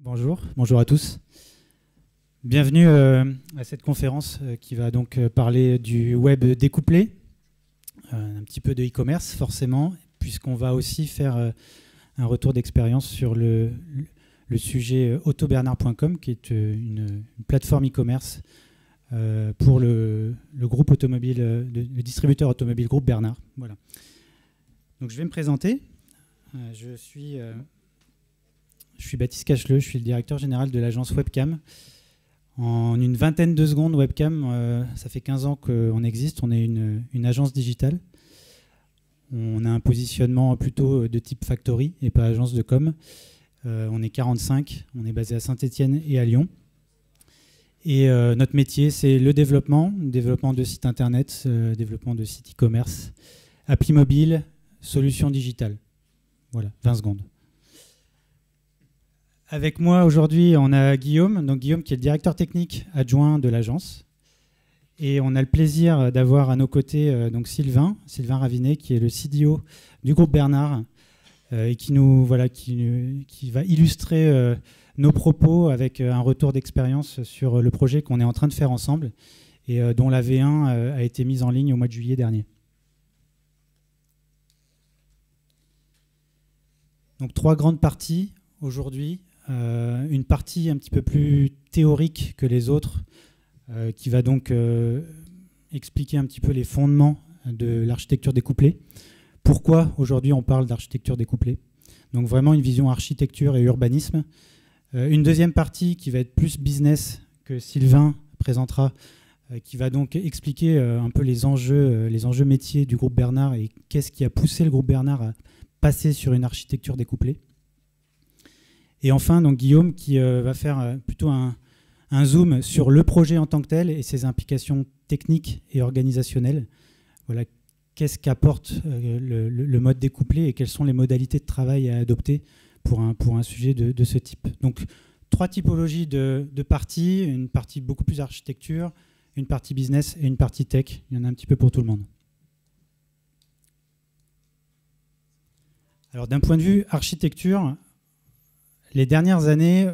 Bonjour à tous. Bienvenue à cette conférence qui va donc parler du web découplé, un petit peu de e-commerce forcément, puisqu'on va aussi faire un retour d'expérience sur le sujet autobernard.com, qui est une plateforme e-commerce pour le groupe automobile, le distributeur automobile Groupe Bernard. Voilà. Donc je vais me présenter. Je suis Baptiste Cacheleux, je suis le directeur général de l'agence Webcam. En une vingtaine de secondes, Webcam, ça fait 15 ans qu'on existe, on est une agence digitale. On a un positionnement plutôt de type factory et pas agence de com. On est 45, on est basé à Saint-Étienne et à Lyon. Et notre métier, c'est le développement de sites internet, développement de sites e-commerce, appli mobile, solutions digitales. Voilà, 20 secondes. Avec moi aujourd'hui, on a Guillaume, donc Guillaume qui est le directeur technique adjoint de l'agence. Et on a le plaisir d'avoir à nos côtés donc Sylvain Ravinet, qui est le CDO du groupe Bernard et qui va illustrer nos propos avec un retour d'expérience sur le projet qu'on est en train de faire ensemble et dont la V1 a été mise en ligne au mois de juillet dernier. Donc 3 grandes parties aujourd'hui. Une partie un petit peu plus théorique que les autres qui va donc expliquer un petit peu les fondements de l'architecture découplée. Pourquoi aujourd'hui on parle d'architecture découplée? Donc vraiment une vision architecture et urbanisme. Une deuxième partie qui va être plus business que Sylvain présentera, qui va donc expliquer un peu les enjeux métiers du groupe Bernard et qu'est-ce qui a poussé le groupe Bernard à passer sur une architecture découplée. Et enfin, donc, Guillaume qui va faire plutôt un zoom sur le projet en tant que tel et ses implications techniques et organisationnelles. Voilà, qu'est-ce qu'apporte le mode découplé et quelles sont les modalités de travail à adopter pour un sujet de ce type. Donc, 3 typologies de parties, une partie beaucoup plus architecture, une partie business et une partie tech. Il y en a un petit peu pour tout le monde. Alors, d'un point de vue architecture, les dernières années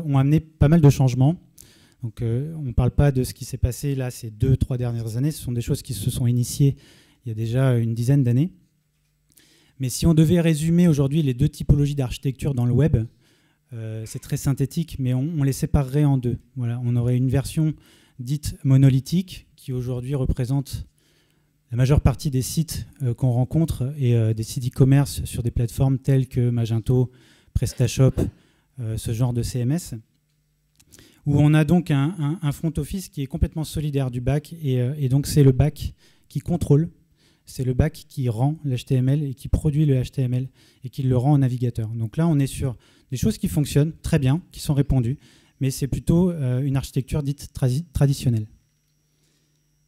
ont amené pas mal de changements. Donc, on ne parle pas de ce qui s'est passé là ces 2-3 dernières années. Ce sont des choses qui se sont initiées il y a déjà une dizaine d'années. Mais si on devait résumer aujourd'hui les 2 typologies d'architecture dans le web, c'est très synthétique, mais on les séparerait en 2. Voilà, on aurait une version dite monolithique qui aujourd'hui représente la majeure partie des sites qu'on rencontre et des sites e-commerce sur des plateformes telles que Magento, PrestaShop, ce genre de CMS, où on a donc un front office qui est complètement solidaire du back, et donc c'est le back qui contrôle, c'est le back qui rend l'HTML et qui produit le HTML et qui le rend au navigateur. Donc là, on est sur des choses qui fonctionnent très bien, qui sont répandues, mais c'est plutôt une architecture dite traditionnelle.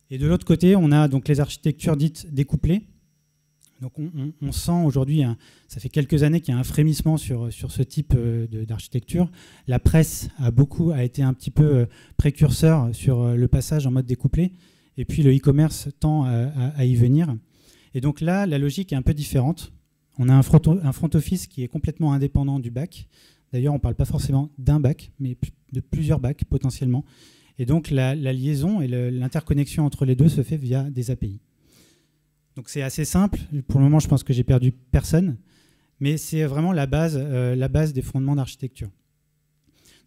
Et de l'autre côté, on a donc les architectures dites découplées. Donc on sent aujourd'hui, ça fait quelques années qu'il y a un frémissement sur ce type d'architecture. La presse a été un petit peu précurseur sur le passage en mode découplé, et puis le e-commerce tend à y venir. Et donc là, la logique est un peu différente. On a un front office qui est complètement indépendant du back. D'ailleurs, on ne parle pas forcément d'un back, mais de plusieurs backs potentiellement. Et donc la liaison et l'interconnexion entre les deux se fait via des API. Donc c'est assez simple. Pour le moment, je pense que j'ai perdu personne, mais c'est vraiment la base des fondements d'architecture.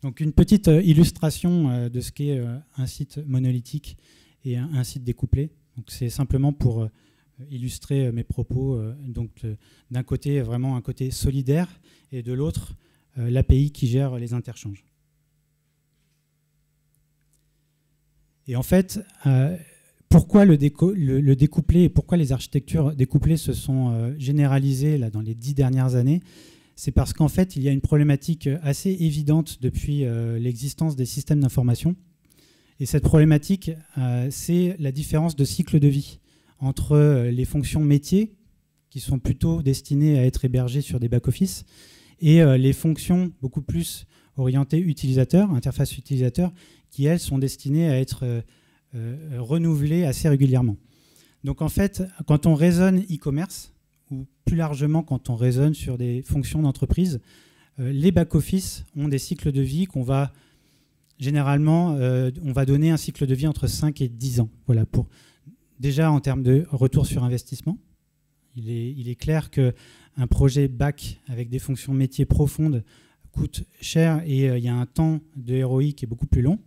Donc une petite illustration de ce qu'est un site monolithique et un site découplé. Donc c'est simplement pour illustrer mes propos. Donc d'un côté, vraiment un côté solidaire, et de l'autre, l'API qui gère les interchanges. Et en fait, pourquoi le découplé et pourquoi les architectures découplées se sont généralisées là, dans les 10 dernières années? C'est parce qu'en fait, il y a une problématique assez évidente depuis l'existence des systèmes d'information. Et cette problématique, c'est la différence de cycle de vie entre les fonctions métiers, qui sont plutôt destinées à être hébergées sur des back-office, et les fonctions beaucoup plus orientées utilisateurs, interface utilisateur, qui, elles, sont destinées à être renouvelées assez régulièrement. Donc en fait, quand on raisonne e-commerce, ou plus largement quand on raisonne sur des fonctions d'entreprise, les back-office ont des cycles de vie qu'on va généralement, on va donner un cycle de vie entre 5 et 10 ans. Voilà, déjà en termes de retour sur investissement, il est clair qu'un projet back avec des fonctions métiers profondes coûte cher et il y a un temps de ROI qui est beaucoup plus long.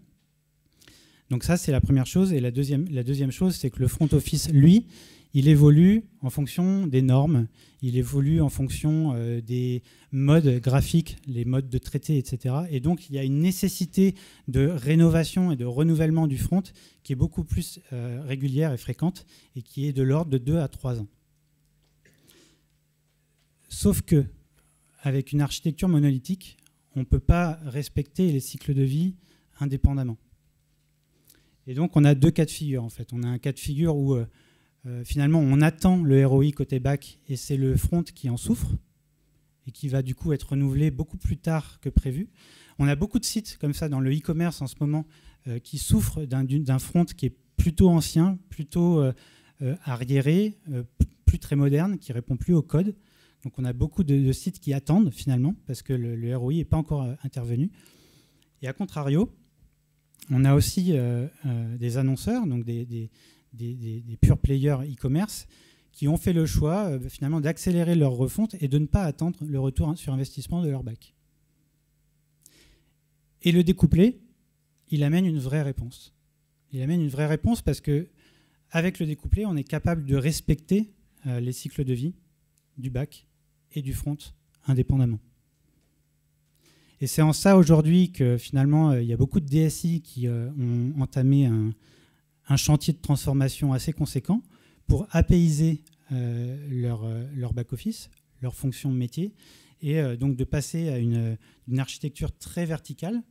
Donc ça, c'est la première chose. Et la deuxième chose, c'est que le front office, lui, il évolue en fonction des normes, il évolue en fonction des modes graphiques, les modes de traité, etc. Et donc, il y a une nécessité de rénovation et de renouvellement du front qui est beaucoup plus régulière et fréquente et qui est de l'ordre de 2 à 3 ans. Sauf que, avec une architecture monolithique, on ne peut pas respecter les cycles de vie indépendamment. Et donc, on a 2 cas de figure, en fait. On a un cas de figure où, finalement, on attend le ROI côté back et c'est le front qui en souffre et qui va, du coup, être renouvelé beaucoup plus tard que prévu. On a beaucoup de sites comme ça dans le e-commerce en ce moment qui souffrent d'un front qui est plutôt ancien, plutôt arriéré, plus très moderne, qui ne répond plus au code. Donc, on a beaucoup de sites qui attendent, finalement, parce que le ROI n'est pas encore intervenu. Et à contrario, on a aussi des annonceurs, donc des pure players e-commerce, qui ont fait le choix finalement d'accélérer leur refonte et de ne pas attendre le retour sur investissement de leur back. Et le découplé, il amène une vraie réponse. Il amène une vraie réponse parce qu'avec le découplé, on est capable de respecter les cycles de vie du back et du front indépendamment. Et c'est en ça aujourd'hui que finalement, il y a beaucoup de DSI qui ont entamé un chantier de transformation assez conséquent pour apaiser leur back-office, leur fonction de métier, et donc de passer à une architecture très verticale,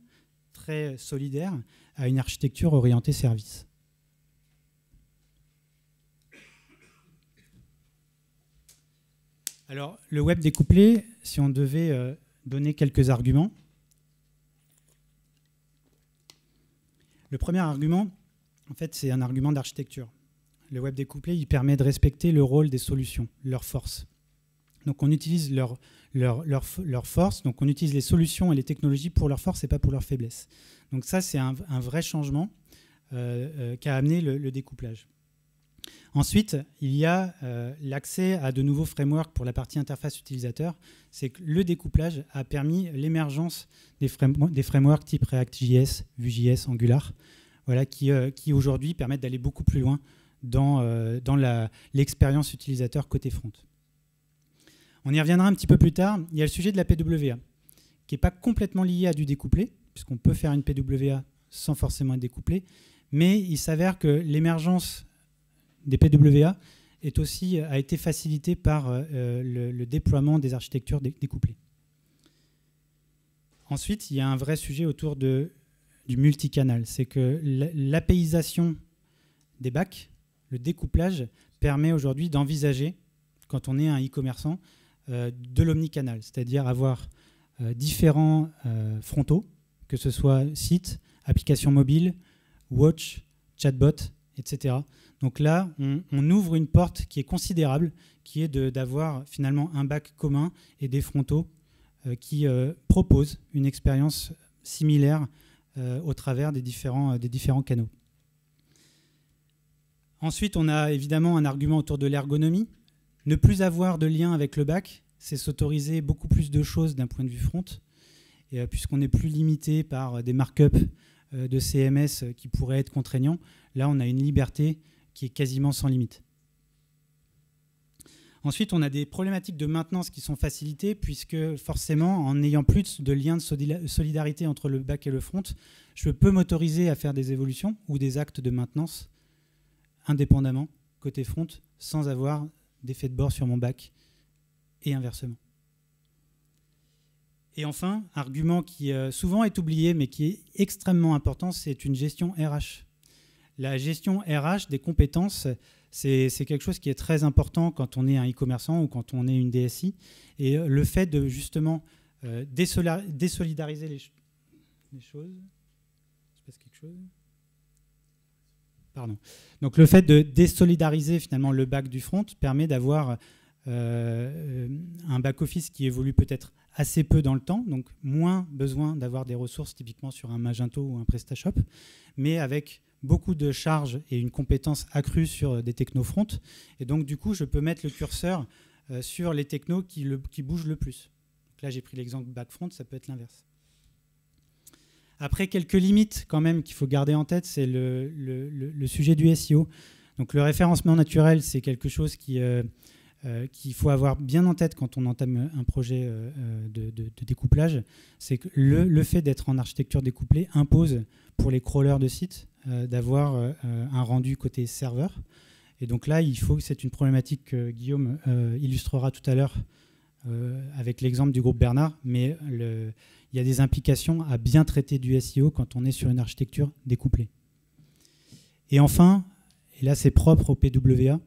très solidaire, à une architecture orientée service. Alors, le web découplé, si on devait donner quelques arguments. Le premier argument, en fait, c'est un argument d'architecture. Le web découplé, il permet de respecter le rôle des solutions, leurs forces. Donc, on utilise leurs forces, donc on utilise les solutions et les technologies pour leurs forces et pas pour leurs faiblesses. Donc ça, c'est un vrai changement qu'a amené le découplage. Ensuite, il y a l'accès à de nouveaux frameworks pour la partie interface utilisateur. C'est que le découplage a permis l'émergence des frameworks type React.js, Vue.js, Angular, voilà, qui aujourd'hui permettent d'aller beaucoup plus loin dans l'expérience utilisateur côté front. On y reviendra un petit peu plus tard. Il y a le sujet de la PWA, qui n'est pas complètement lié à du découplé, puisqu'on peut faire une PWA sans forcément être découplé, mais il s'avère que l'émergence des PWA a été facilitée par le déploiement des architectures découplées. Ensuite, il y a un vrai sujet autour du multicanal. C'est que l'apaisation des bacs, le découplage, permet aujourd'hui d'envisager, quand on est un e-commerçant, de l'omnicanal, c'est-à-dire avoir différents frontaux, que ce soit site, application mobile, watch, chatbot, etc. Donc là, on ouvre une porte qui est considérable, qui est d'avoir finalement un bac commun et des frontaux qui proposent une expérience similaire au travers des différents canaux. Ensuite, on a évidemment un argument autour de l'ergonomie. Ne plus avoir de lien avec le bac, c'est s'autoriser beaucoup plus de choses d'un point de vue front, puisqu'on n'est plus limité par des markups de CMS qui pourraient être contraignants. Là, on a une liberté qui est quasiment sans limite. Ensuite, on a des problématiques de maintenance qui sont facilitées, puisque forcément, en n'ayant plus de lien de solidarité entre le back et le front, je peux m'autoriser à faire des évolutions ou des actes de maintenance indépendamment, côté front, sans avoir d'effet de bord sur mon back et inversement. Et enfin, argument qui souvent est oublié, mais qui est extrêmement important, c'est une gestion RH. La gestion RH des compétences, c'est quelque chose qui est très important quand on est un e-commerçant ou quand on est une DSI. Et le fait de justement désolidariser les choses... Il se passe quelque chose ? Pardon. Donc le fait de désolidariser finalement le back du front permet d'avoir un back-office qui évolue peut-être assez peu dans le temps, donc moins besoin d'avoir des ressources typiquement sur un Magento ou un PrestaShop, mais avec beaucoup de charges et une compétence accrue sur des techno-front. Et donc, du coup, je peux mettre le curseur sur les technos qui bougent le plus. Donc là, j'ai pris l'exemple back-front, ça peut être l'inverse. Après, quelques limites quand même qu'il faut garder en tête, c'est le sujet du SEO. Donc, le référencement naturel, c'est quelque chose qu'il faut avoir bien en tête quand on entame un projet de découplage. C'est que le fait d'être en architecture découplée impose pour les crawlers de sites d'avoir un rendu côté serveur. Et donc là, c'est une problématique que Guillaume illustrera tout à l'heure avec l'exemple du groupe Bernard, mais il y a des implications à bien traiter du SEO quand on est sur une architecture découplée. Et enfin, et là c'est propre au PWA,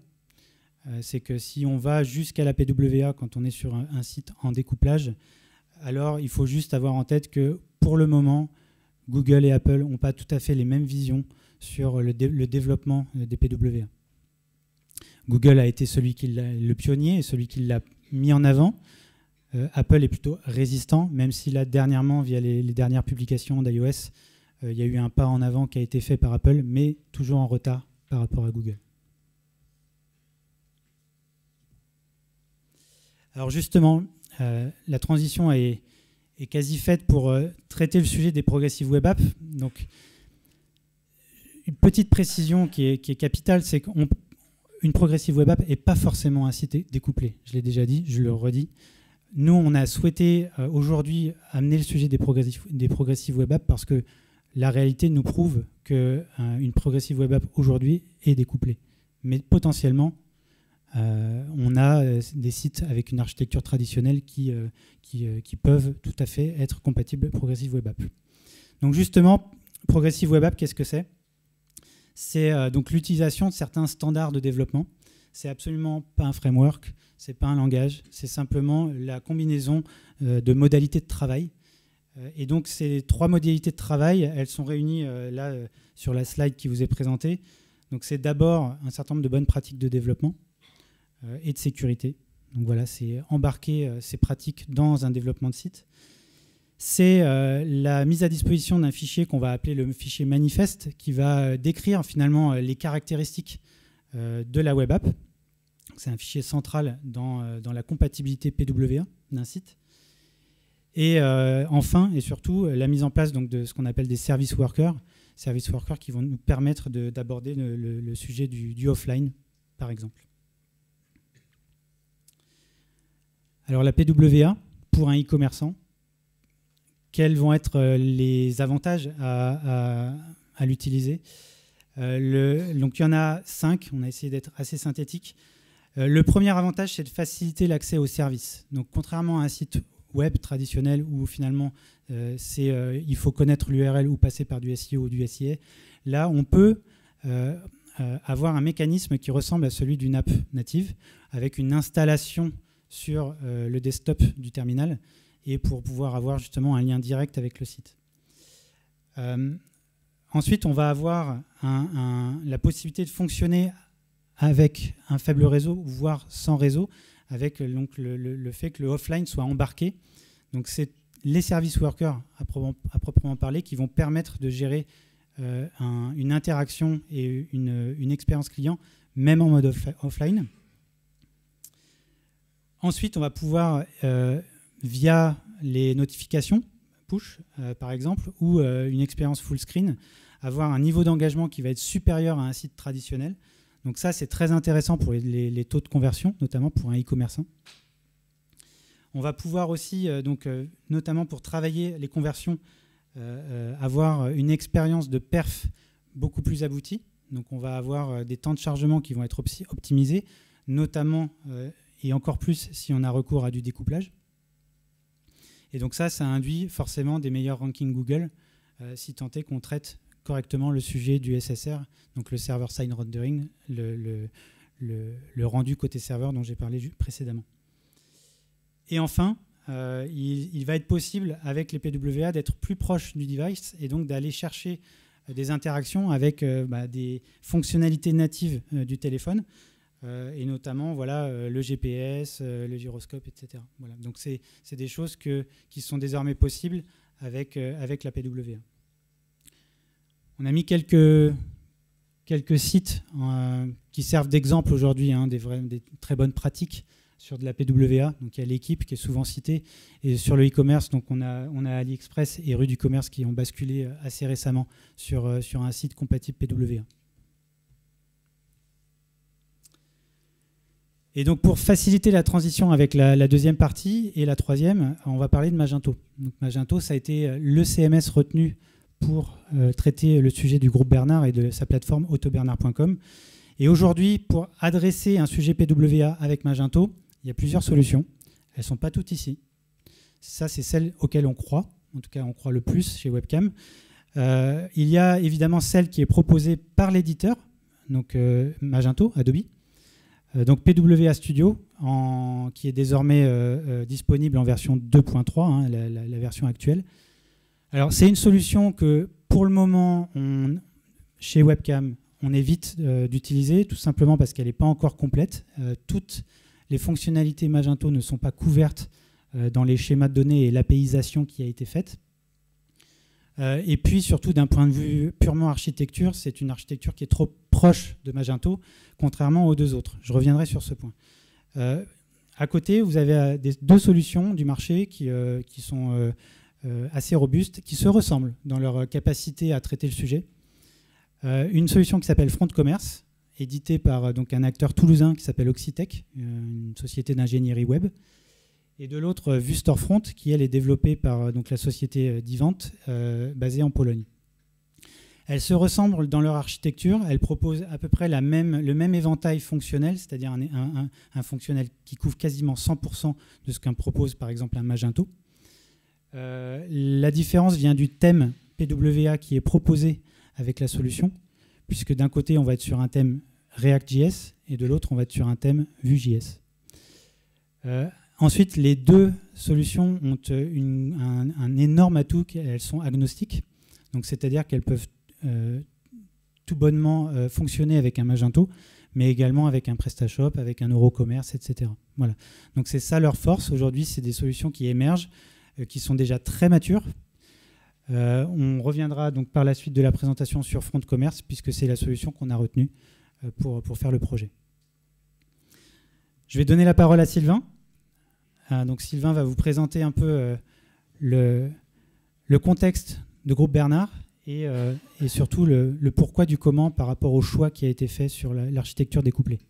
c'est que si on va jusqu'à la PWA quand on est sur un site en découplage, alors il faut juste avoir en tête que pour le moment, Google et Apple n'ont pas tout à fait les mêmes visions sur le développement des PWA. Google a été le pionnier et celui qui l'a mis en avant. Apple est plutôt résistant, même si là, dernièrement, via les dernières publications d'iOS, il y a eu un pas en avant qui a été fait par Apple, mais toujours en retard par rapport à Google. Alors justement, la transition est quasi faite pour traiter le sujet des Progressive Web Apps. Donc, une petite précision qui est capitale, c'est qu'une Progressive Web App n'est pas forcément un site découplé. Je l'ai déjà dit, je le redis. Nous, on a souhaité aujourd'hui amener le sujet des Progressive Web Apps parce que la réalité nous prouve qu'une Progressive Web App aujourd'hui est découplée. Mais potentiellement, on a des sites avec une architecture traditionnelle qui peuvent tout à fait être compatibles Progressive Web App. Donc justement, Progressive Web App, qu'est-ce que c'est ? C'est donc l'utilisation de certains standards de développement. C'est absolument pas un framework, c'est pas un langage, c'est simplement la combinaison de modalités de travail. Et donc ces trois modalités de travail, elles sont réunies là sur la slide qui vous est présentée. Donc c'est d'abord un certain nombre de bonnes pratiques de développement et de sécurité. Donc voilà, c'est embarquer ces pratiques dans un développement de site. C'est la mise à disposition d'un fichier qu'on va appeler le fichier manifeste, qui va décrire finalement les caractéristiques de la web app. C'est un fichier central dans la compatibilité PWA d'un site. Et enfin, et surtout, la mise en place donc, de ce qu'on appelle des service workers qui vont nous permettre d'aborder le sujet du offline, par exemple. Alors la PWA, pour un e-commerçant, quels vont être les avantages à l'utiliser ? Donc il y en a 5, on a essayé d'être assez synthétique. Le premier avantage, c'est de faciliter l'accès aux services. Donc contrairement à un site web traditionnel où finalement il faut connaître l'URL ou passer par du SEO ou du SIA, là on peut avoir un mécanisme qui ressemble à celui d'une app native avec une installation sur le desktop du terminal et pour pouvoir avoir justement un lien direct avec le site. Ensuite, on va avoir la possibilité de fonctionner avec un faible réseau, voire sans réseau, avec donc, le fait que le offline soit embarqué. Donc c'est les service workers à proprement parler qui vont permettre de gérer une interaction et une expérience client, même en mode offline. Ensuite, on va pouvoir, via les notifications push, par exemple, ou une expérience full screen, avoir un niveau d'engagement qui va être supérieur à un site traditionnel. Donc ça, c'est très intéressant pour les taux de conversion, notamment pour un e-commerçant. On va pouvoir aussi, notamment pour travailler les conversions, avoir une expérience de perf beaucoup plus aboutie. Donc on va avoir des temps de chargement qui vont être optimisés, notamment et encore plus si on a recours à du découplage. Et donc ça induit forcément des meilleurs rankings Google, si tant est qu'on traite correctement le sujet du SSR, donc le server-side rendering, le rendu côté serveur dont j'ai parlé précédemment. Et enfin, il va être possible avec les PWA d'être plus proche du device et donc d'aller chercher des interactions avec des fonctionnalités natives du téléphone. et notamment voilà, le GPS, le gyroscope, etc. Voilà. Donc c'est des choses qui sont désormais possibles avec la PWA. On a mis quelques sites qui servent d'exemple aujourd'hui, hein, des très bonnes pratiques sur de la PWA. Donc il y a l'équipe qui est souvent citée, et sur le e-commerce, donc on a AliExpress et Rue du Commerce qui ont basculé assez récemment sur un site compatible PWA. Et donc pour faciliter la transition avec la deuxième partie et la troisième, on va parler de Magento. Donc Magento, ça a été le CMS retenu pour traiter le sujet du groupe Bernard et de sa plateforme autobernard.com. Et aujourd'hui, pour adresser un sujet PWA avec Magento, il y a plusieurs solutions. Elles ne sont pas toutes ici. Ça, c'est celles auxquelles on croit. En tout cas, on croit le plus chez Webcam. Il y a évidemment celle qui est proposée par l'éditeur, donc Magento, Adobe. Donc PWA Studio, qui est désormais disponible en version 2.3, hein, la version actuelle. Alors, c'est une solution que, pour le moment, chez Webcam, on évite d'utiliser, tout simplement parce qu'elle n'est pas encore complète. Toutes les fonctionnalités Magento ne sont pas couvertes dans les schémas de données et l'APIisation qui a été faite. Et puis, surtout, d'un point de vue purement architecture, c'est une architecture qui est trop proche de Magento, contrairement aux deux autres. Je reviendrai sur ce point. À côté, vous avez deux solutions du marché qui sont assez robustes, qui se ressemblent dans leur capacité à traiter le sujet. Une solution qui s'appelle Front Commerce, éditée par donc, un acteur toulousain qui s'appelle Oxitech, une société d'ingénierie web. Et de l'autre, VuStoreFront, qui elle est développée par donc, la société Divant, basée en Pologne. Elles se ressemblent dans leur architecture. Elles proposent à peu près le même éventail fonctionnel, c'est-à-dire un fonctionnel qui couvre quasiment 100% de ce qu'un propose par exemple un Magento. La différence vient du thème PWA qui est proposé avec la solution, puisque d'un côté, on va être sur un thème React.js et de l'autre, on va être sur un thème Vue.js. Ensuite, les deux solutions ont un énorme atout, elles sont agnostiques, donc c'est-à-dire qu'elles peuvent tout bonnement fonctionner avec un Magento, mais également avec un PrestaShop, avec un Eurocommerce, etc. Voilà. Donc c'est ça leur force. Aujourd'hui, c'est des solutions qui émergent, qui sont déjà très matures. On reviendra donc par la suite de la présentation sur Front Commerce, puisque c'est la solution qu'on a retenue pour faire le projet. Je vais donner la parole à Sylvain. Donc Sylvain va vous présenter un peu le contexte de Groupe Bernard et surtout le pourquoi du comment par rapport au choix qui a été fait sur l'architecture découplée.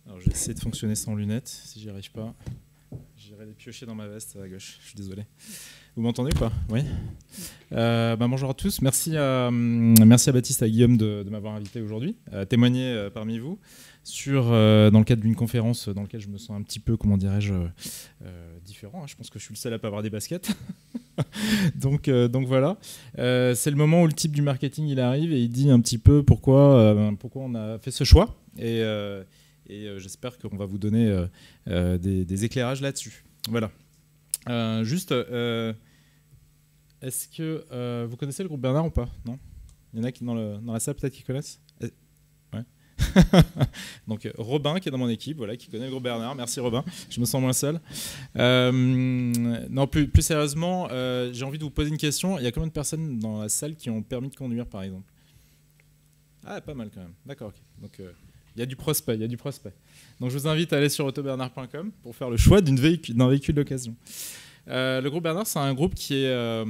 Alors, je vais essayer de fonctionner sans lunettes. Si j'y arrive pas, j'irai les piocher dans ma veste à gauche. Je suis désolé. Vous m'entendez ou pas? Oui. Bonjour à tous. Merci à Baptiste et à Guillaume de m'avoir invité aujourd'hui à témoigner parmi vous dans le cadre d'une conférence dans laquelle je me sens un petit peu, comment dirais-je, différent. Hein. Je pense que je suis le seul à pas avoir des baskets. donc voilà. C'est le moment où le type du marketing il arrive et il dit un petit peu pourquoi on a fait ce choix. Et j'espère qu'on va vous donner des éclairages là-dessus. Voilà. Est-ce que vous connaissez le groupe Bernard ou pas? Non? Il y en a qui dans la salle peut-être qui connaissent? Ouais. Donc Robin qui est dans mon équipe, voilà, qui connaît le groupe Bernard. Merci Robin, je me sens moins seul. Non, plus sérieusement, j'ai envie de vous poser une question. Il y a combien de personnes dans la salle qui ont le permis de conduire par exemple? Ah, pas mal quand même. D'accord, ok. Donc il y a du prospect, Donc je vous invite à aller sur autobernard.com pour faire le choix d'un véhicule d'occasion. Le groupe Bernard, c'est un groupe qui est,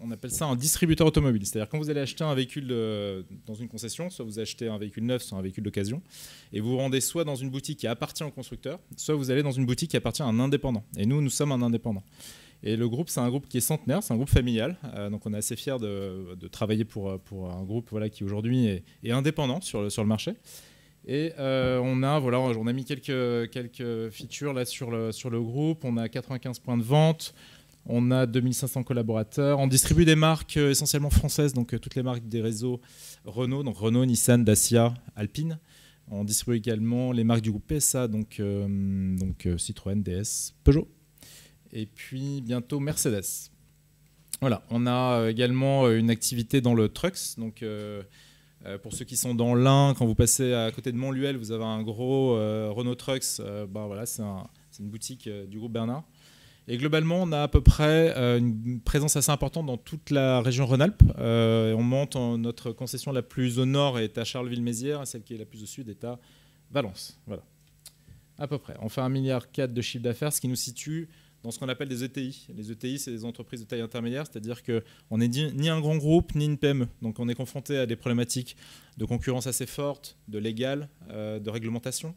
on appelle ça un distributeur automobile. C'est-à-dire quand vous allez acheter un véhicule dans une concession, soit vous achetez un véhicule neuf, soit un véhicule d'occasion, et vous vous rendez soit dans une boutique qui appartient au constructeur, soit vous allez dans une boutique qui appartient à un indépendant. Et nous sommes un indépendant. Et le groupe, c'est un groupe qui est centenaire, c'est un groupe familial. Donc on est assez fiers de travailler pour un groupe voilà, qui aujourd'hui est indépendant sur le marché. Et on a mis quelques features là sur le groupe. On a 95 points de vente, on a 2500 collaborateurs. On distribue des marques essentiellement françaises, donc toutes les marques des réseaux Renault, donc Renault, Nissan, Dacia, Alpine. On distribue également les marques du groupe PSA, donc Citroën, DS, Peugeot. Et puis bientôt Mercedes. Voilà, on a également une activité dans le Trucks. Donc, pour ceux qui sont dans l'Ain, quand vous passez à côté de Montluel, vous avez un gros Renault Trucks. Voilà, c'est une boutique du groupe Bernard. Et globalement, on a à peu près une présence assez importante dans toute la région Rhône-Alpes. On monte, notre concession la plus au nord est à Charleville-Mézières, et celle qui est la plus au sud est à Valence. Voilà, à peu près. On fait 1,4 milliard de chiffre d'affaires, ce qui nous situe dans ce qu'on appelle des ETI. Les ETI, c'est des entreprises de taille intermédiaire, c'est-à-dire qu'on n'est ni un grand groupe, ni une PME. Donc on est confronté à des problématiques de concurrence assez fortes, de légal, de réglementation.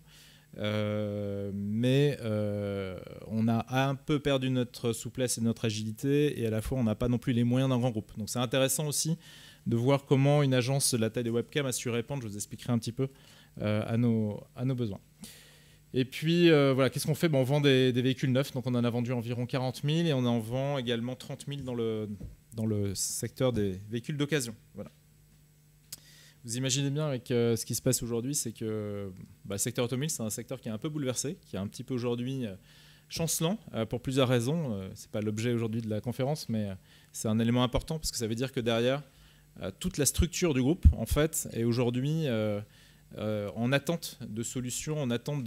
Mais on a un peu perdu notre souplesse et notre agilité, et à la fois on n'a pas non plus les moyens d'un grand groupe. Donc c'est intéressant aussi de voir comment une agence de la taille des webcams a su répondre, je vous expliquerai un petit peu, à nos besoins. Et puis voilà, qu'est-ce qu'on fait? On vend des véhicules neufs, donc on en a vendu environ 40 000 et on en vend également 30 000 dans le secteur des véhicules d'occasion. Voilà. Vous imaginez bien avec ce qui se passe aujourd'hui, c'est que le secteur automobile, c'est un secteur qui est un peu bouleversé, qui est un petit peu aujourd'hui chancelant pour plusieurs raisons. Ce n'est pas l'objet aujourd'hui de la conférence, mais c'est un élément important parce que ça veut dire que derrière, toute la structure du groupe, en fait, est aujourd'hui en attente de solutions, en attente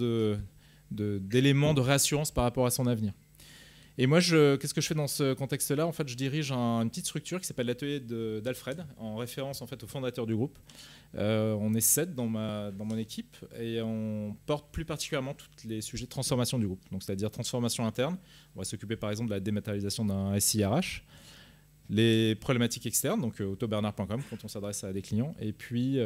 d'éléments de réassurance par rapport à son avenir. Et moi, qu'est-ce que je fais dans ce contexte-là? En fait, je dirige une petite structure qui s'appelle l'atelier d'Alfred, en référence en fait, au fondateur du groupe. On est 7 dans mon équipe et on porte plus particulièrement tous les sujets de transformation du groupe. Donc, c'est-à-dire transformation interne. On va s'occuper par exemple de la dématérialisation d'un SIRH, les problématiques externes, donc autobernard.com quand on s'adresse à des clients. Et puis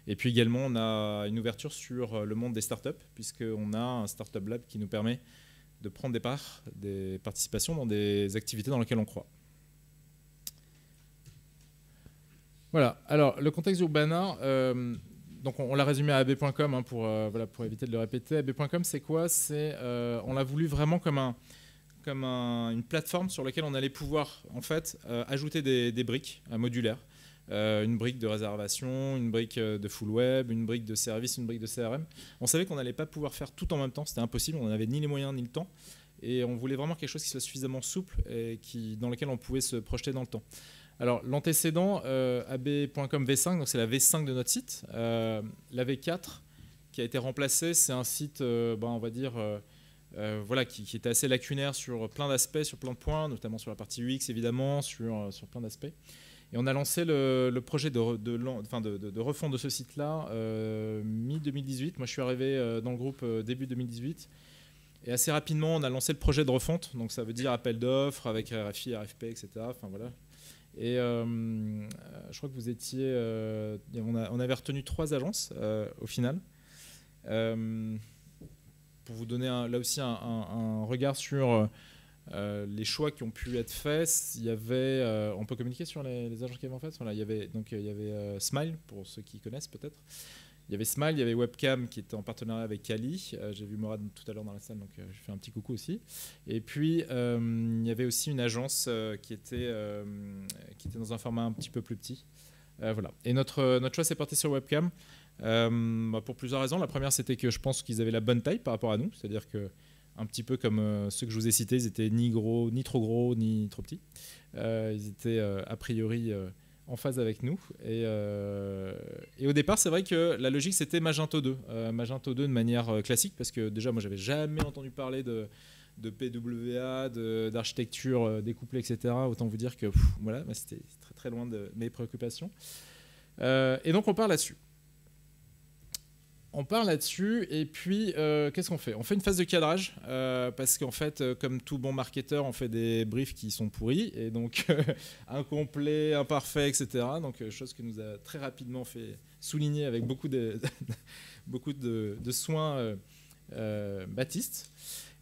également, on a une ouverture sur le monde des startups, puisqu'on a un Startup Lab qui nous permet de prendre des participations dans des activités dans lesquelles on croit. Voilà, alors le contexte du groupe Bernard, donc on l'a résumé à ab.com pour éviter de le répéter. ab.com, c'est quoi? On l'a voulu vraiment comme une plateforme sur laquelle on allait pouvoir en fait, ajouter des briques modulaires. Une brique de réservation, une brique de full web, une brique de service, une brique de CRM. On savait qu'on n'allait pas pouvoir faire tout en même temps, c'était impossible, on n'avait ni les moyens ni le temps. Et on voulait vraiment quelque chose qui soit suffisamment souple et dans lequel on pouvait se projeter dans le temps. Alors l'antécédent, ab.com V5, donc c'est la V5 de notre site. La V4 qui a été remplacée, c'est un site, on va dire, qui était assez lacunaire sur plein d'aspects, sur plein de points, notamment sur la partie UX évidemment, sur plein d'aspects. Et on a lancé le projet de refonte de ce site-là mi-2018. Moi, je suis arrivé dans le groupe début 2018. Et assez rapidement, on a lancé le projet de refonte. Donc, ça veut dire appel d'offres avec RFI, RFP, etc. Enfin, voilà. Et je crois que vous étiez... on avait retenu 3 agences au final. Pour vous donner là aussi un regard sur... les choix qui ont pu être faits, il y avait, on peut communiquer sur les agences qui avaient en fait. Voilà, il y avait Smile, pour ceux qui connaissent peut-être. Il y avait Smile, il y avait Webcam qui était en partenariat avec Kali. J'ai vu Morad tout à l'heure dans la salle, donc je fais un petit coucou aussi. Et puis, il y avait aussi une agence qui était dans un format un petit peu plus petit. Voilà. Et notre choix s'est porté sur Webcam pour plusieurs raisons. La première, c'était que je pense qu'ils avaient la bonne taille par rapport à nous. C'est-à-dire que un petit peu comme ceux que je vous ai cités, ils étaient ni trop gros, ni trop petits. Ils étaient a priori en phase avec nous. Et au départ, c'est vrai que la logique, c'était Magento 2. Magento 2 de manière classique, parce que déjà, moi, j'avais jamais entendu parler de PWA, d'architecture découplée, etc. Autant vous dire que voilà, c'était très très loin de mes préoccupations. Et donc, on part là-dessus. On part là-dessus et puis qu'est-ce qu'on fait? On fait une phase de cadrage parce qu'en fait, comme tout bon marketeur, on fait des briefs qui sont pourris et donc incomplets, imparfaits, etc. Donc chose que nous a très rapidement fait souligner avec beaucoup de soins Baptiste.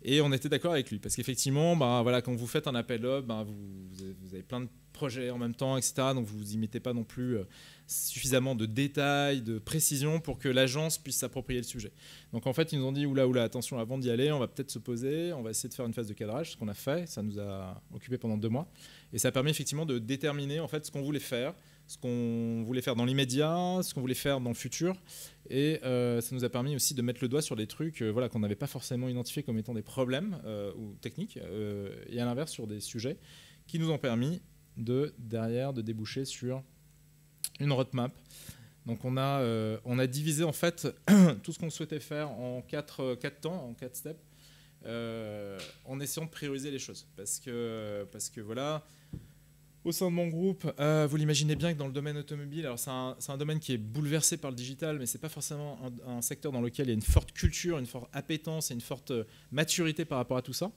Et on était d'accord avec lui parce qu'effectivement, quand vous faites un appel d'offres, vous avez plein de projets en même temps, etc. Donc vous n'y mettez pas non plus suffisamment de détails, de précision pour que l'agence puisse s'approprier le sujet. Donc en fait, ils nous ont dit oula, attention, avant d'y aller, on va peut-être se poser, on va essayer de faire une phase de cadrage, ce qu'on a fait, ça nous a occupé pendant 2 mois. Et ça a permis effectivement de déterminer en fait ce qu'on voulait faire, dans l'immédiat, ce qu'on voulait faire dans le futur. Et ça nous a permis aussi de mettre le doigt sur des trucs qu'on n'avait pas forcément identifiés comme étant des problèmes ou techniques, et à l'inverse sur des sujets qui nous ont permis derrière de déboucher sur une roadmap. Donc on a divisé en fait tout ce qu'on souhaitait faire en 4 temps, en 4 steps, en essayant de prioriser les choses. Parce que voilà, au sein de mon groupe, vous l'imaginez bien que dans le domaine automobile, alors c'est un domaine qui est bouleversé par le digital, mais c'est pas forcément un secteur dans lequel il y a une forte culture, une forte appétence et une forte maturité par rapport à tout ça.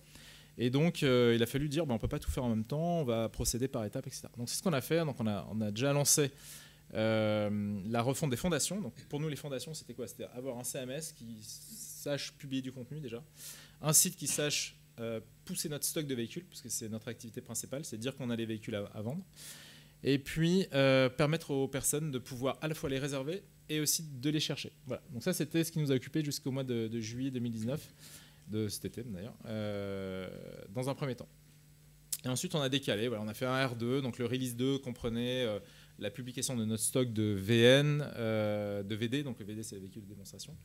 Et donc il a fallu dire on ne peut pas tout faire en même temps, on va procéder par étapes, etc. Donc c'est ce qu'on a fait. Donc on a déjà lancé la refonte des fondations. Donc pour nous les fondations c'était quoi? C'était avoir un CMS qui sache publier du contenu déjà, un site qui sache pousser notre stock de véhicules, parce que c'est notre activité principale, c'est dire qu'on a les véhicules à vendre, et puis permettre aux personnes de pouvoir à la fois les réserver et aussi de les chercher. Voilà. Donc ça c'était ce qui nous a occupé jusqu'au mois de juillet 2019, de cet été d'ailleurs, dans un premier temps. Et ensuite on a décalé, voilà, on a fait un R2, donc le release 2 comprenait la publication de notre stock de VN, de VD, donc le VD c'est les véhicules de démonstration.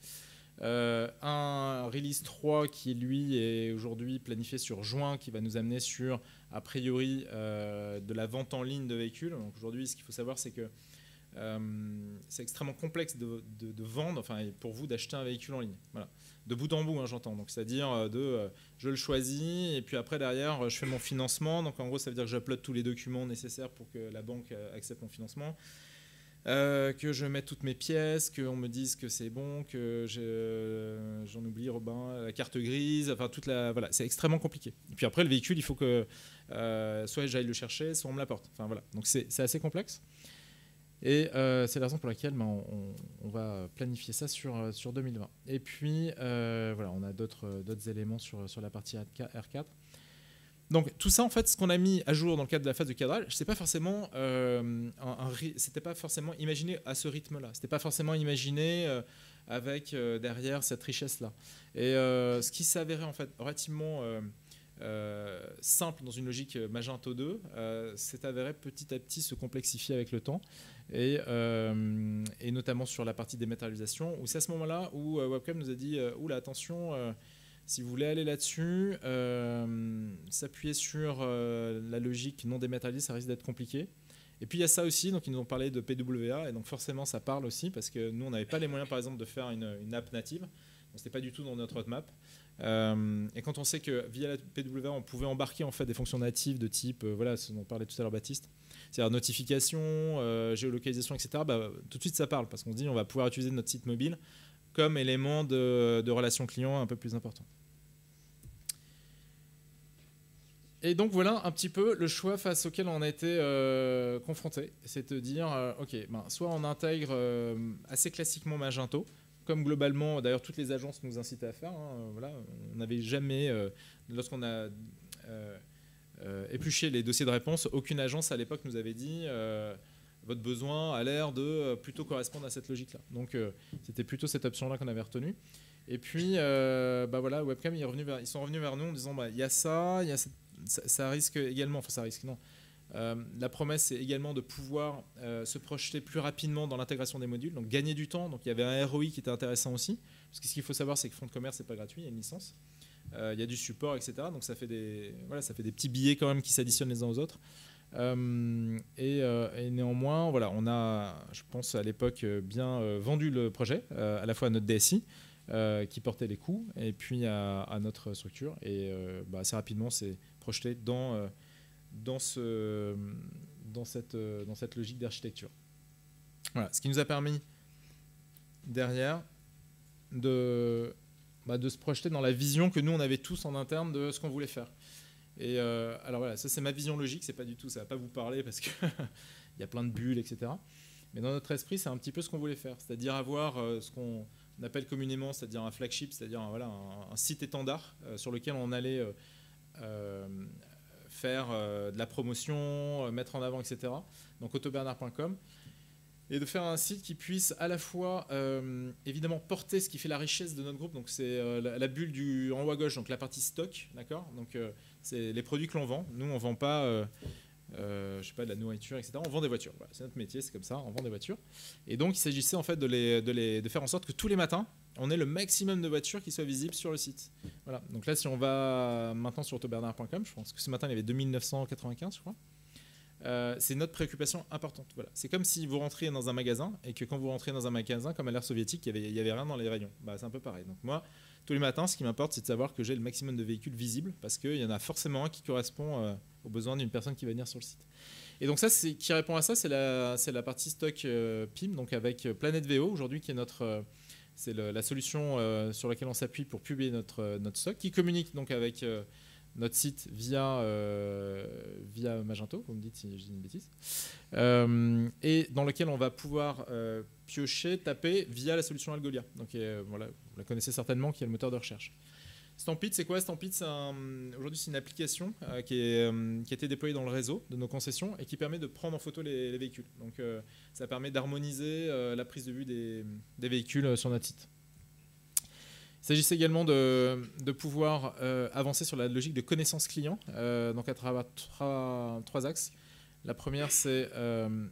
Un release 3 qui lui est aujourd'hui planifié sur juin, qui va nous amener sur a priori de la vente en ligne de véhicules. Donc aujourd'hui ce qu'il faut savoir c'est que c'est extrêmement complexe de vendre, enfin pour vous d'acheter un véhicule en ligne, voilà, de bout en bout, hein, j'entends, donc c'est-à-dire je le choisis et puis après derrière je fais mon financement, donc en gros ça veut dire que j'upload tous les documents nécessaires pour que la banque accepte mon financement, que je mette toutes mes pièces, qu'on me dise que c'est bon, que j'en oublie Robin, la carte grise, enfin toute la, voilà, c'est extrêmement compliqué. Et puis après le véhicule il faut que soit j'aille le chercher, soit on me l'apporte, enfin voilà, donc c'est assez complexe. Et c'est la raison pour laquelle on va planifier ça sur 2020. Et puis, voilà, on a d'autres éléments sur la partie R4. Donc tout ça, en fait, ce qu'on a mis à jour dans le cadre de la phase de cadrage, c'était pas forcément, c'était pas forcément imaginé à ce rythme-là. C'était pas forcément imaginé avec derrière cette richesse-là. Et ce qui s'avérait en fait relativement simple dans une logique Magento 2, s'est avéré petit à petit se complexifier avec le temps. Et notamment sur la partie dématérialisation, où c'est à ce moment-là où Webcam nous a dit oula, attention, si vous voulez aller là-dessus, s'appuyer sur la logique non dématérialisée, ça risque d'être compliqué. Et puis il y a ça aussi, donc ils nous ont parlé de PWA, et donc forcément ça parle aussi, parce que nous on n'avait pas les moyens par exemple de faire une app native, donc c'était pas du tout dans notre roadmap. Et quand on sait que via la PWA on pouvait embarquer en fait des fonctions natives de type, voilà ce dont parlait tout à l'heure Baptiste, c'est-à-dire notification, géolocalisation, etc., bah, tout de suite ça parle, parce qu'on se dit on va pouvoir utiliser notre site mobile comme élément de relation client un peu plus important. Et donc voilà un petit peu le choix face auquel on a été confronté, c'est de dire ok, ben, soit on intègre assez classiquement Magento, comme globalement d'ailleurs toutes les agences nous incitaient à faire, hein, voilà, on n'avait jamais, lorsqu'on a épluché les dossiers de réponse, aucune agence à l'époque nous avait dit votre besoin a l'air de plutôt correspondre à cette logique-là. Donc c'était plutôt cette option-là qu'on avait retenue. Et puis bah voilà, Webcam ils sont revenus vers nous en disant bah, y a ça, y a ça risque également, enfin ça risque non. La promesse c'est également de pouvoir se projeter plus rapidement dans l'intégration des modules, donc gagner du temps. Donc il y avait un ROI qui était intéressant aussi, parce que ce qu'il faut savoir c'est que Fonds de commerce c'est pas gratuit, il y a une licence, il y a du support, etc. Donc ça fait des petits billets quand même qui s'additionnent les uns aux autres. Et néanmoins, voilà, on a, je pense à l'époque, bien vendu le projet, à la fois à notre DSI qui portait les coûts, et puis à notre structure. Et bah, assez rapidement, c'est projeté dans cette logique d'architecture. Voilà, ce qui nous a permis derrière de se projeter dans la vision que nous on avait tous en interne de ce qu'on voulait faire. Et alors voilà, ça c'est ma vision logique, c'est pas du tout, ça va pas vous parler parce que il y a plein de bulles, etc. Mais dans notre esprit, c'est un petit peu ce qu'on voulait faire, c'est-à-dire avoir ce qu'on appelle communément, c'est-à-dire un flagship, c'est-à-dire voilà, un site étendard sur lequel on allait faire de la promotion, mettre en avant, etc. Donc autobernard.com. Et de faire un site qui puisse à la fois évidemment porter ce qui fait la richesse de notre groupe, donc c'est la bulle en haut à gauche, donc la partie stock, d'accord, donc c'est les produits que l'on vend. Nous on vend pas je sais pas, de la nourriture, etc. On vend des voitures, voilà, c'est notre métier, c'est comme ça, on vend des voitures. Et donc il s'agissait en fait de faire en sorte que tous les matins on ait le maximum de voitures qui soient visibles sur le site. Voilà. Donc là si on va maintenant sur autobernard.com, je pense que ce matin il y avait 2995 je crois. c'est notre préoccupation importante. Voilà. C'est comme si vous rentriez dans un magasin et que quand vous rentrez dans un magasin, comme à l'ère soviétique, il y avait rien dans les rayons. C'est un peu pareil. Donc moi, tous les matins, ce qui m'importe, c'est de savoir que j'ai le maximum de véhicules visibles parce qu'il y en a forcément un qui correspond aux besoins d'une personne qui va venir sur le site. Et donc ça, qui répond à ça, c'est la partie stock PIM, donc avec Planète VO aujourd'hui, qui est c'est la solution sur laquelle on s'appuie pour publier notre stock, qui communique donc avec notre site via Magento, vous me dites si je dis une bêtise, et dans lequel on va pouvoir piocher, taper via la solution Algolia. Donc voilà, vous la connaissez certainement, qui est le moteur de recherche. Stampede, c'est quoi? Stampede, aujourd'hui, c'est une application qui a été déployée dans le réseau de nos concessions et qui permet de prendre en photo les véhicules. Donc ça permet d'harmoniser la prise de vue des véhicules sur notre site. Il s'agissait également de pouvoir avancer sur la logique de connaissance client, donc à travers trois axes. La première, c'est une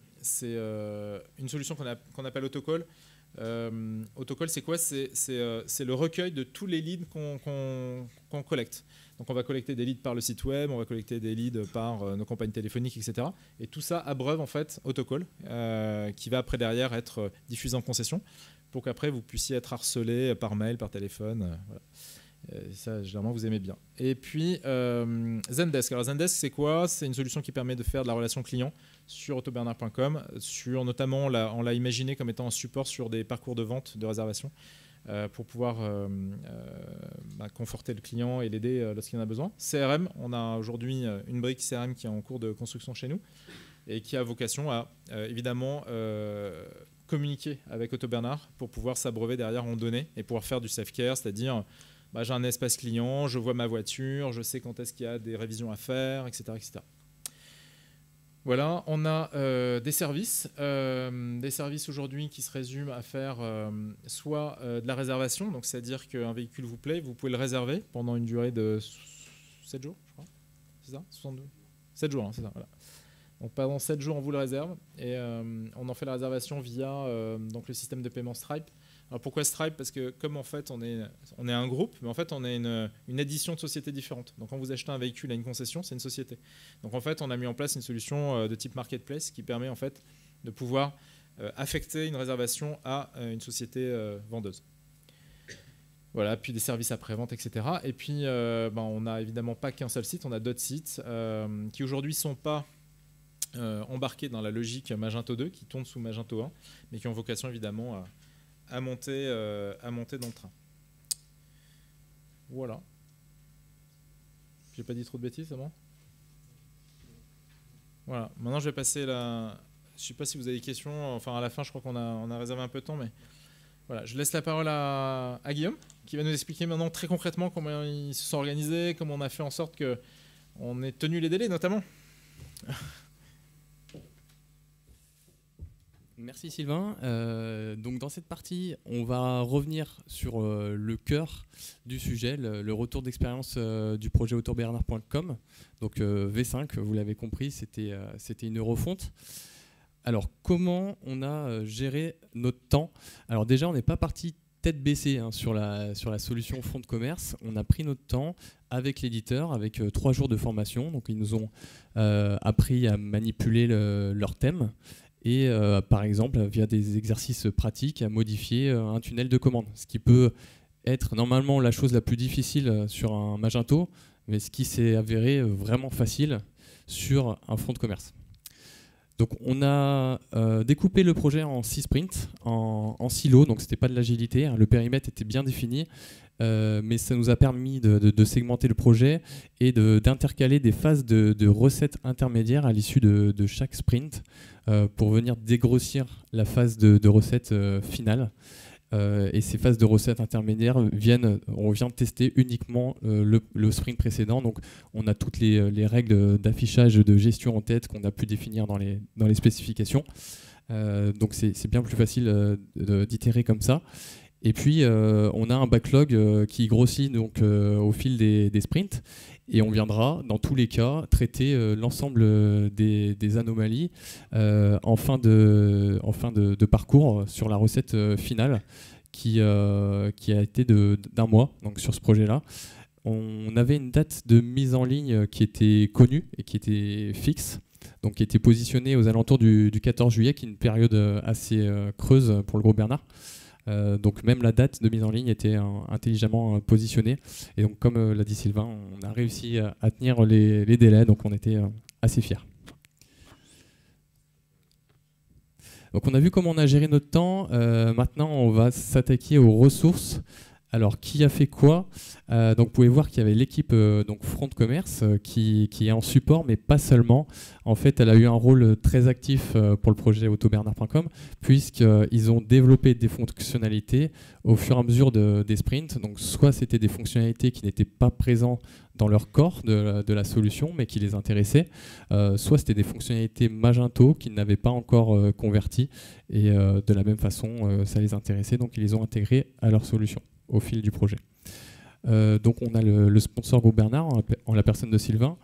solution qu'on appelle Autocall. Autocall, c'est quoi? C'est le recueil de tous les leads qu'on collecte. Donc on va collecter des leads par le site web, on va collecter des leads par nos campagnes téléphoniques, etc. Et tout ça abreuve en fait Autocall, qui va après derrière être diffusé en concession, pour qu'après vous puissiez être harcelé par mail, par téléphone. Voilà. Ça, généralement, vous aimez bien. Et puis, Zendesk. Alors, Zendesk, c'est quoi? C'est une solution qui permet de faire de la relation client sur autobernard.com. Notamment, on l'a imaginé comme étant un support sur des parcours de vente, de réservation, pour pouvoir conforter le client et l'aider lorsqu'il en a besoin. CRM, on a aujourd'hui une brique CRM qui est en cours de construction chez nous et qui a vocation à, évidemment, communiquer avec AutoBernard pour pouvoir s'abreuver derrière en données et pouvoir faire du self-care, c'est-à-dire j'ai un espace client, je vois ma voiture, je sais quand est-ce qu'il y a des révisions à faire, etc. etc. Voilà, on a des services aujourd'hui qui se résument à faire soit de la réservation, donc c'est-à-dire qu'un véhicule vous plaît, vous pouvez le réserver pendant une durée de 7 jours, je crois. C'est ça 62 7 jours, hein, c'est ça, voilà. Donc pendant 7 jours, on vous le réserve et on en fait la réservation via donc le système de paiement Stripe. Alors pourquoi Stripe? Parce que comme en fait on est un groupe, mais en fait on est une addition de sociétés différentes. Donc quand vous achetez un véhicule à une concession, c'est une société. Donc en fait on a mis en place une solution de type marketplace qui permet en fait de pouvoir affecter une réservation à une société vendeuse. Voilà, puis des services après-vente, etc. Et puis on n'a évidemment pas qu'un seul site, on a d'autres sites qui aujourd'hui ne sont pas embarqués dans la logique Magento 2, qui tournent sous Magento 1, mais qui ont vocation évidemment à monter dans le train. Voilà. J'ai pas dit trop de bêtises, c'est bon? Voilà. Maintenant, je vais passer la... Je sais pas si vous avez des questions. Enfin, à la fin, je crois qu'on a réservé un peu de temps, mais voilà. Je laisse la parole à Guillaume, qui va nous expliquer maintenant très concrètement comment ils se sont organisés, comment on a fait en sorte qu'on ait tenu les délais, notamment. Merci Sylvain. Donc dans cette partie, on va revenir sur le cœur du sujet, le retour d'expérience du projet autobernard.com. Donc V5, vous l'avez compris, c'était une refonte. Alors comment on a géré notre temps? Alors déjà, on n'est pas parti tête baissée sur la solution fonds de commerce. On a pris notre temps avec l'éditeur, avec 3 jours de formation. Donc ils nous ont appris à manipuler leur thème. Et par exemple, via des exercices pratiques, à modifier un tunnel de commande. Ce qui peut être normalement la chose la plus difficile sur un Magento, mais ce qui s'est avéré vraiment facile sur un fonds de commerce. Donc on a découpé le projet en 6 sprints, en silos, donc ce n'était pas de l'agilité, le périmètre était bien défini, mais ça nous a permis de segmenter le projet et d'intercaler des phases de recettes intermédiaires à l'issue de chaque sprint pour venir dégrossir la phase de recettes finale. Et ces phases de recettes intermédiaires on vient de tester uniquement le sprint précédent. Donc on a toutes les règles d'affichage de gestion en tête qu'on a pu définir dans les spécifications. Donc c'est bien plus facile d'itérer comme ça. Et puis on a un backlog qui grossit donc, au fil des sprints. Et on viendra, dans tous les cas, traiter l'ensemble des anomalies en fin de parcours sur la recette finale qui a été d'un mois donc sur ce projet-là. On avait une date de mise en ligne qui était connue et qui était fixe. donc qui était positionné aux alentours du 14 juillet, qui est une période assez creuse pour le groupe Bernard. Donc même la date de mise en ligne était intelligemment positionnée. Et donc comme l'a dit Sylvain, on a réussi à tenir les délais, donc on était assez fiers. Donc on a vu comment on a géré notre temps. Maintenant, on va s'attaquer aux ressources. Alors, qui a fait quoi? Donc, vous pouvez voir qu'il y avait l'équipe donc Front Commerce qui est en support, mais pas seulement. En fait, elle a eu un rôle très actif pour le projet autobernard.com, puisqu'ils ont développé des fonctionnalités au fur et à mesure des sprints. Donc, soit c'était des fonctionnalités qui n'étaient pas présentes dans leur corps de la solution, mais qui les intéressaient, soit c'était des fonctionnalités Magento qu'ils n'avaient pas encore converties, et de la même façon, ça les intéressait, donc ils les ont intégrées à leur solution au fil du projet. Donc on a le sponsor Groupe Bernard en la personne de Sylvain,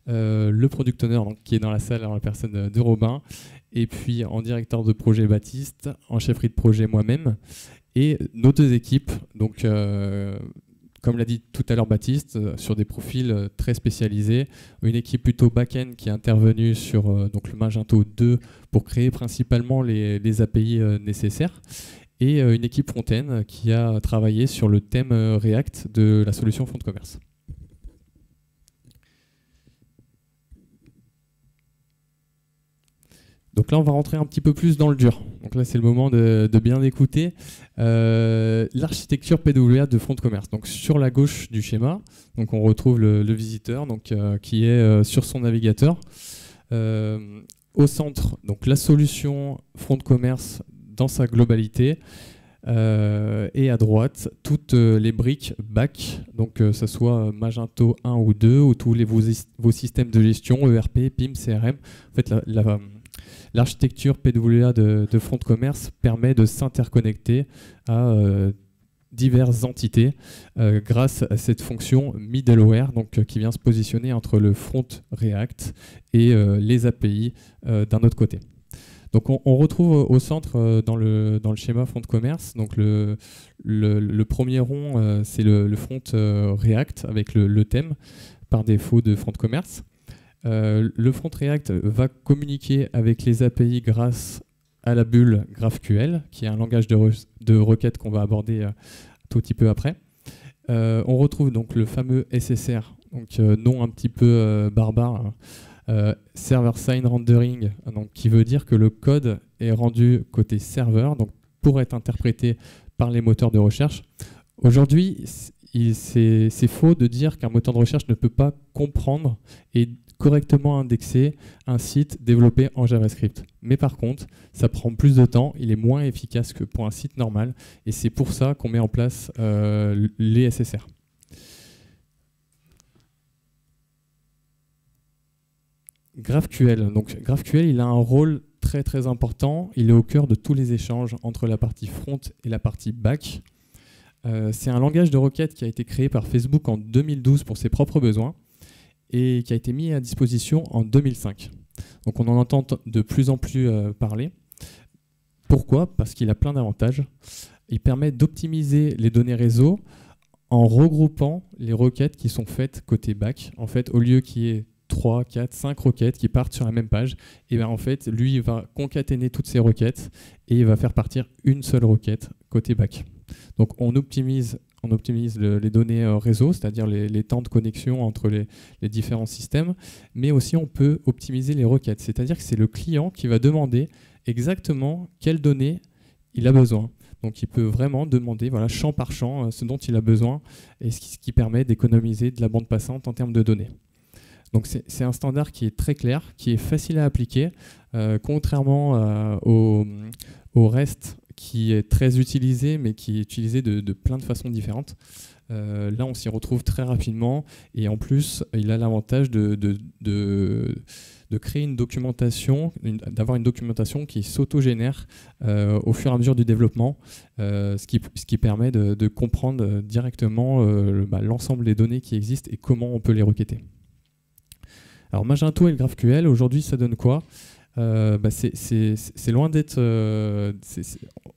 le product owner donc, qui est dans la salle en la personne de Robin, et puis en directeur de projet Baptiste, en chefferie de projet moi-même, et nos deux équipes, donc comme l'a dit tout à l'heure Baptiste, sur des profils très spécialisés, une équipe plutôt back-end qui est intervenue sur donc le Magento 2 pour créer principalement les API nécessaires, et une équipe front-end qui a travaillé sur le thème React de la solution Front Commerce. Donc là, on va rentrer un petit peu plus dans le dur. Donc là, c'est le moment de bien écouter. L'architecture PWA de Front Commerce. Donc sur la gauche du schéma, donc on retrouve le visiteur donc, qui est sur son navigateur. Au centre, donc la solution Front Commerce dans sa globalité, et à droite toutes les briques back, donc que ce soit Magento 1 ou 2 ou tous vos systèmes de gestion, ERP, PIM, CRM. En fait, l'architecture PWA de Front Commerce permet de s'interconnecter à diverses entités grâce à cette fonction middleware donc, qui vient se positionner entre le front React et les API d'un autre côté. Donc on retrouve au centre dans le schéma Front Commerce, donc le premier rond c'est le front React avec le thème par défaut de Front Commerce. Le front React va communiquer avec les API grâce à la bulle GraphQL, qui est un langage de requête qu'on va aborder un tout petit peu après. On retrouve donc le fameux SSR, donc nom un petit peu barbare, Server-Side Rendering, donc, qui veut dire que le code est rendu côté serveur, donc pour être interprété par les moteurs de recherche. Aujourd'hui, c'est faux de dire qu'un moteur de recherche ne peut pas comprendre et correctement indexer un site développé en JavaScript. Mais par contre, ça prend plus de temps, il est moins efficace que pour un site normal, et c'est pour ça qu'on met en place les SSR. GraphQL. Donc GraphQL, il a un rôle très très important. Il est au cœur de tous les échanges entre la partie front et la partie back. C'est un langage de requête qui a été créé par Facebook en 2012 pour ses propres besoins et qui a été mis à disposition en 2005. Donc on en entend de plus en plus parler. Pourquoi? Parce qu'il a plein d'avantages. Il permet d'optimiser les données réseau en regroupant les requêtes qui sont faites côté back. En fait, au lieu qu'il y ait 3, 4, 5 requêtes qui partent sur la même page, et bien en fait, lui, il va concaténer toutes ces requêtes et il va faire partir une seule requête côté back. Donc on optimise les données réseau, c'est-à-dire les temps de connexion entre les différents systèmes, mais aussi on peut optimiser les requêtes, c'est-à-dire que c'est le client qui va demander exactement quelles données il a besoin. Donc il peut vraiment demander voilà, champ par champ ce dont il a besoin, et ce qui permet d'économiser de la bande passante en termes de données. Donc c'est un standard qui est très clair, qui est facile à appliquer, contrairement au reste qui est très utilisé, mais qui est utilisé de plein de façons différentes. Là, on s'y retrouve très rapidement, et en plus, il a l'avantage de créer une documentation, d'avoir une documentation qui s'autogénère au fur et à mesure du développement, ce qui permet de comprendre directement l'ensemble des données qui existent et comment on peut les requêter. Alors Magento et le GraphQL, aujourd'hui, ça donne quoi? c'est loin d'être...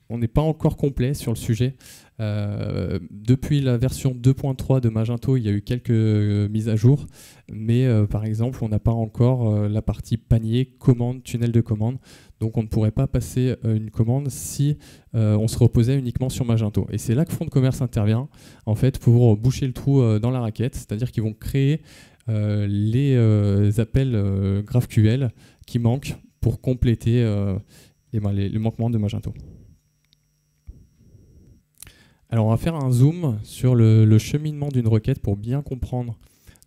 on n'est pas encore complet sur le sujet. Depuis la version 2.3 de Magento, il y a eu quelques mises à jour, mais par exemple, on n'a pas encore la partie panier, commande, tunnel de commande. Donc on ne pourrait pas passer une commande si on se reposait uniquement sur Magento. Et c'est là que Front Commerce intervient, en fait, pour boucher le trou dans la raquette, c'est-à-dire qu'ils vont créer les appels GraphQL qui manquent pour compléter les manquements de Magento. Alors on va faire un zoom sur le cheminement d'une requête pour bien comprendre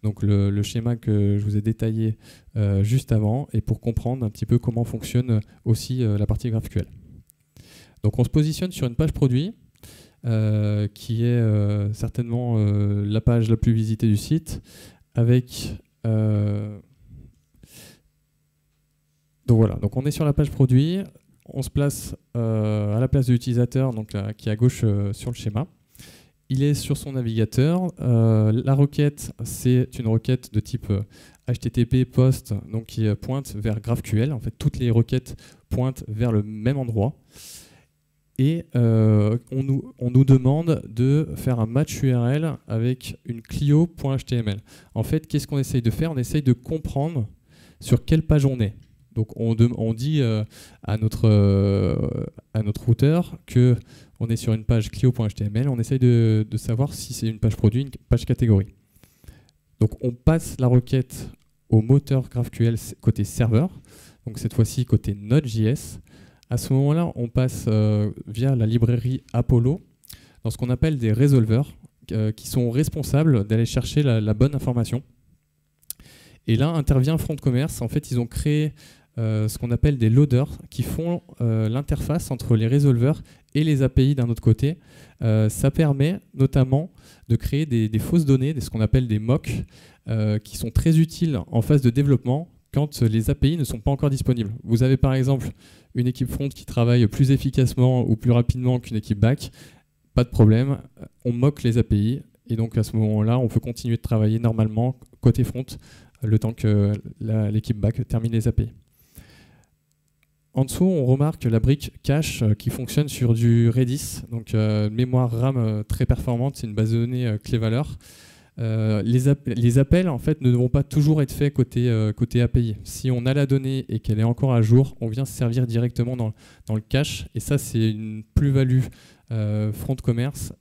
donc le schéma que je vous ai détaillé juste avant et pour comprendre un petit peu comment fonctionne aussi la partie GraphQL. Donc on se positionne sur une page produit qui est certainement la page la plus visitée du site avec... donc voilà, donc on est sur la page produit. On se place à la place de l'utilisateur, donc qui est à gauche sur le schéma. Il est sur son navigateur. La requête, c'est une requête de type HTTP post, donc qui pointe vers GraphQL. En fait, toutes les requêtes pointent vers le même endroit. Et on nous demande de faire un match URL avec une Clio.html. En fait, qu'est-ce qu'on essaye de faire? On essaye de comprendre sur quelle page on est. Donc on dit à notre routeur qu'on est sur une page Clio.html, on essaye de savoir si c'est une page produit, une page catégorie. Donc on passe la requête au moteur GraphQL côté serveur, donc cette fois-ci côté Node.js. À ce moment-là, on passe via la librairie Apollo dans ce qu'on appelle des résolveurs qui sont responsables d'aller chercher la bonne information. Et là intervient Front Commerce. En fait, ils ont créé ce qu'on appelle des loaders qui font l'interface entre les résolveurs et les API d'un autre côté. Ça permet notamment de créer des fausses données, ce qu'on appelle des mocks, qui sont très utiles en phase de développement quand les API ne sont pas encore disponibles. Vous avez par exemple une équipe front qui travaille plus efficacement ou plus rapidement qu'une équipe back, pas de problème, on mock les API et donc à ce moment-là, on peut continuer de travailler normalement côté front le temps que l'équipe back termine les API. En dessous, on remarque la brique cache qui fonctionne sur du Redis, donc mémoire RAM très performante, c'est une base de données clé-valeur. Les appels en fait, ne vont pas toujours être faits côté API. Si on a la donnée et qu'elle est encore à jour, on vient se servir directement dans le cache, et ça c'est une plus-value Front Commerce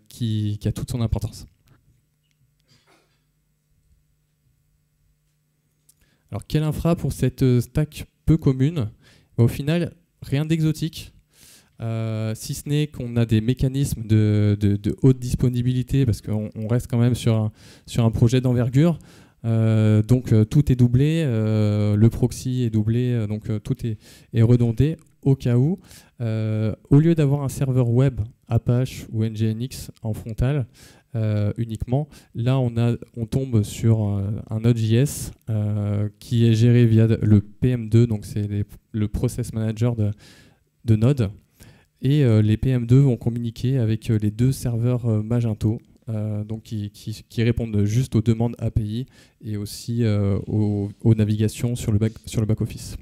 qui a toute son importance. Alors quelle infra pour cette stack peu commune? Au final, rien d'exotique, si ce n'est qu'on a des mécanismes de haute disponibilité, parce qu'on reste quand même sur un projet d'envergure. Donc tout est doublé, le proxy est doublé, donc tout est redondé au cas où. Au lieu d'avoir un serveur web Apache ou Nginx en frontal uniquement, là on tombe sur un Node.js qui est géré via le PM2, donc c'est le process manager de Node. Et les PM2 vont communiquer avec les deux serveurs Magento, donc qui répondent juste aux demandes API et aussi aux navigations sur le back-office.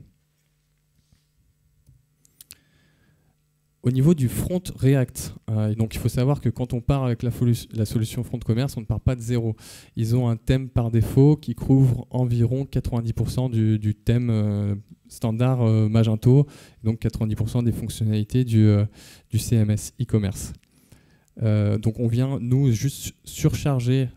Au niveau du front React, donc il faut savoir que quand on part avec la solution Front Commerce, on ne part pas de zéro. Ils ont un thème par défaut qui couvre environ 90% du thème standard Magento, donc 90% des fonctionnalités du CMS e-commerce. Donc on vient nous juste surcharger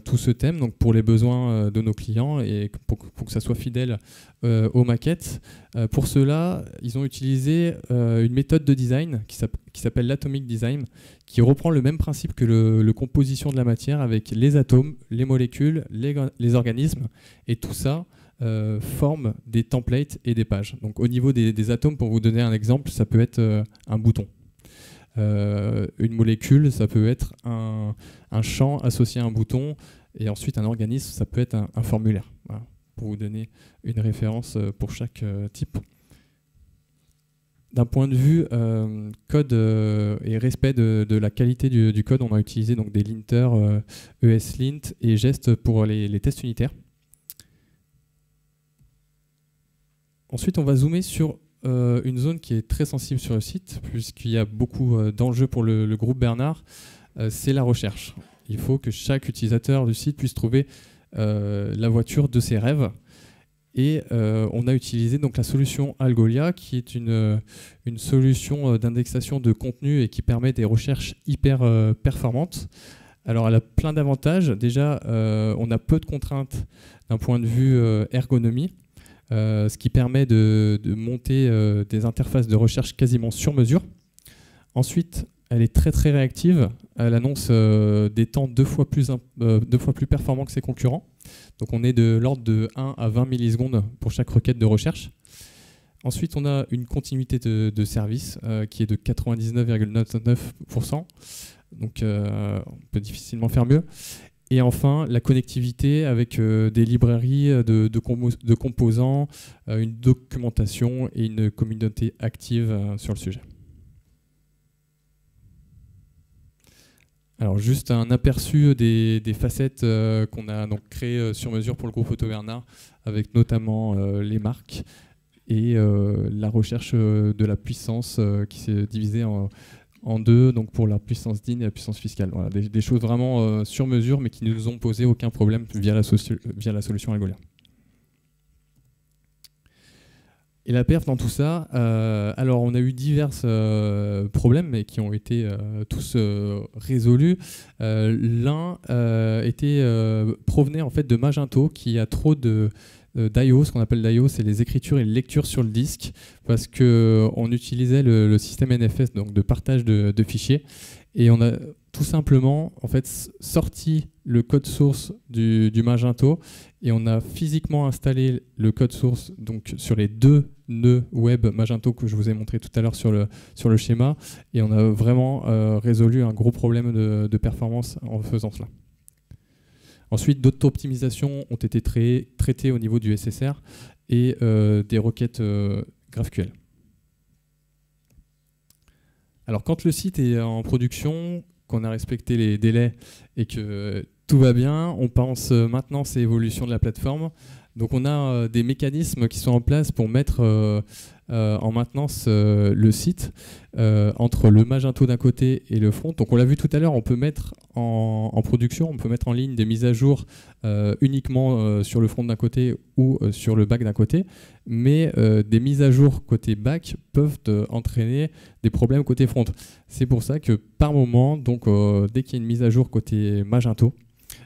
tout ce thème donc pour les besoins de nos clients et pour que ça soit fidèle aux maquettes. Pour cela, ils ont utilisé une méthode de design qui s'appelle l'atomic design, qui reprend le même principe que le composition de la matière avec les atomes, les molécules, les organismes, et tout ça forme des templates et des pages. Donc au niveau des atomes, pour vous donner un exemple, ça peut être un bouton. Une molécule, ça peut être un champ associé à un bouton, et ensuite un organisme, ça peut être un formulaire. Voilà, pour vous donner une référence pour chaque type. D'un point de vue code et respect de la qualité du code, on a utilisé donc des linters ESLint et Jest pour les tests unitaires. Ensuite, on va zoomer sur une zone qui est très sensible sur le site, puisqu'il y a beaucoup d'enjeux pour le groupe Bernard, c'est la recherche. Il faut que chaque utilisateur du site puisse trouver la voiture de ses rêves. Et on a utilisé donc la solution Algolia, qui est une solution d'indexation de contenu et qui permet des recherches hyper performantes. Alors, elle a plein d'avantages. Déjà, on a peu de contraintes d'un point de vue ergonomie, ce qui permet de monter des interfaces de recherche quasiment sur mesure. Ensuite, elle est très très réactive. Elle annonce des temps deux fois plus performants que ses concurrents. Donc on est de l'ordre de 1 à 20 millisecondes pour chaque requête de recherche. Ensuite, on a une continuité de service qui est de 99,99%. Donc on peut difficilement faire mieux. Et enfin, la connectivité avec des librairies de composants, une documentation et une communauté active sur le sujet. Alors juste un aperçu des facettes qu'on a donc créées sur mesure pour le groupe Auto Bernard, avec notamment les marques et la recherche de la puissance qui s'est divisée en deux, donc pour la puissance DIN et la puissance fiscale. Voilà, des choses vraiment sur mesure, mais qui ne nous ont posé aucun problème via la solution Algolia. Et la perf dans tout ça, alors on a eu divers problèmes, mais qui ont été tous résolus. L'un provenait en fait de Magento, qui a trop d'IO, ce qu'on appelle d'IO, c'est les écritures et les lectures sur le disque, parce qu'on utilisait le système NFS, donc de partage de fichiers, et on a tout simplement en fait sorti le code source du Magento, et on a physiquement installé le code source donc sur les deux nœuds web Magento que je vous ai montré tout à l'heure sur le schéma, et on a vraiment résolu un gros problème de performance en faisant cela. Ensuite, d'autres optimisations ont été traitées au niveau du SSR et des requêtes GraphQL. Alors, quand le site est en production, qu'on a respecté les délais et que tout va bien, on pense maintenance et évolution de la plateforme. Donc, on a des mécanismes qui sont en place pour mettre en maintenance le site entre le Magento d'un côté et le front. Donc, on l'a vu tout à l'heure, on peut mettre en production, on peut mettre en ligne des mises à jour uniquement sur le front d'un côté ou sur le back d'un côté, mais des mises à jour côté back peuvent entraîner des problèmes côté front. C'est pour ça que par moment, donc, dès qu'il y a une mise à jour côté Magento,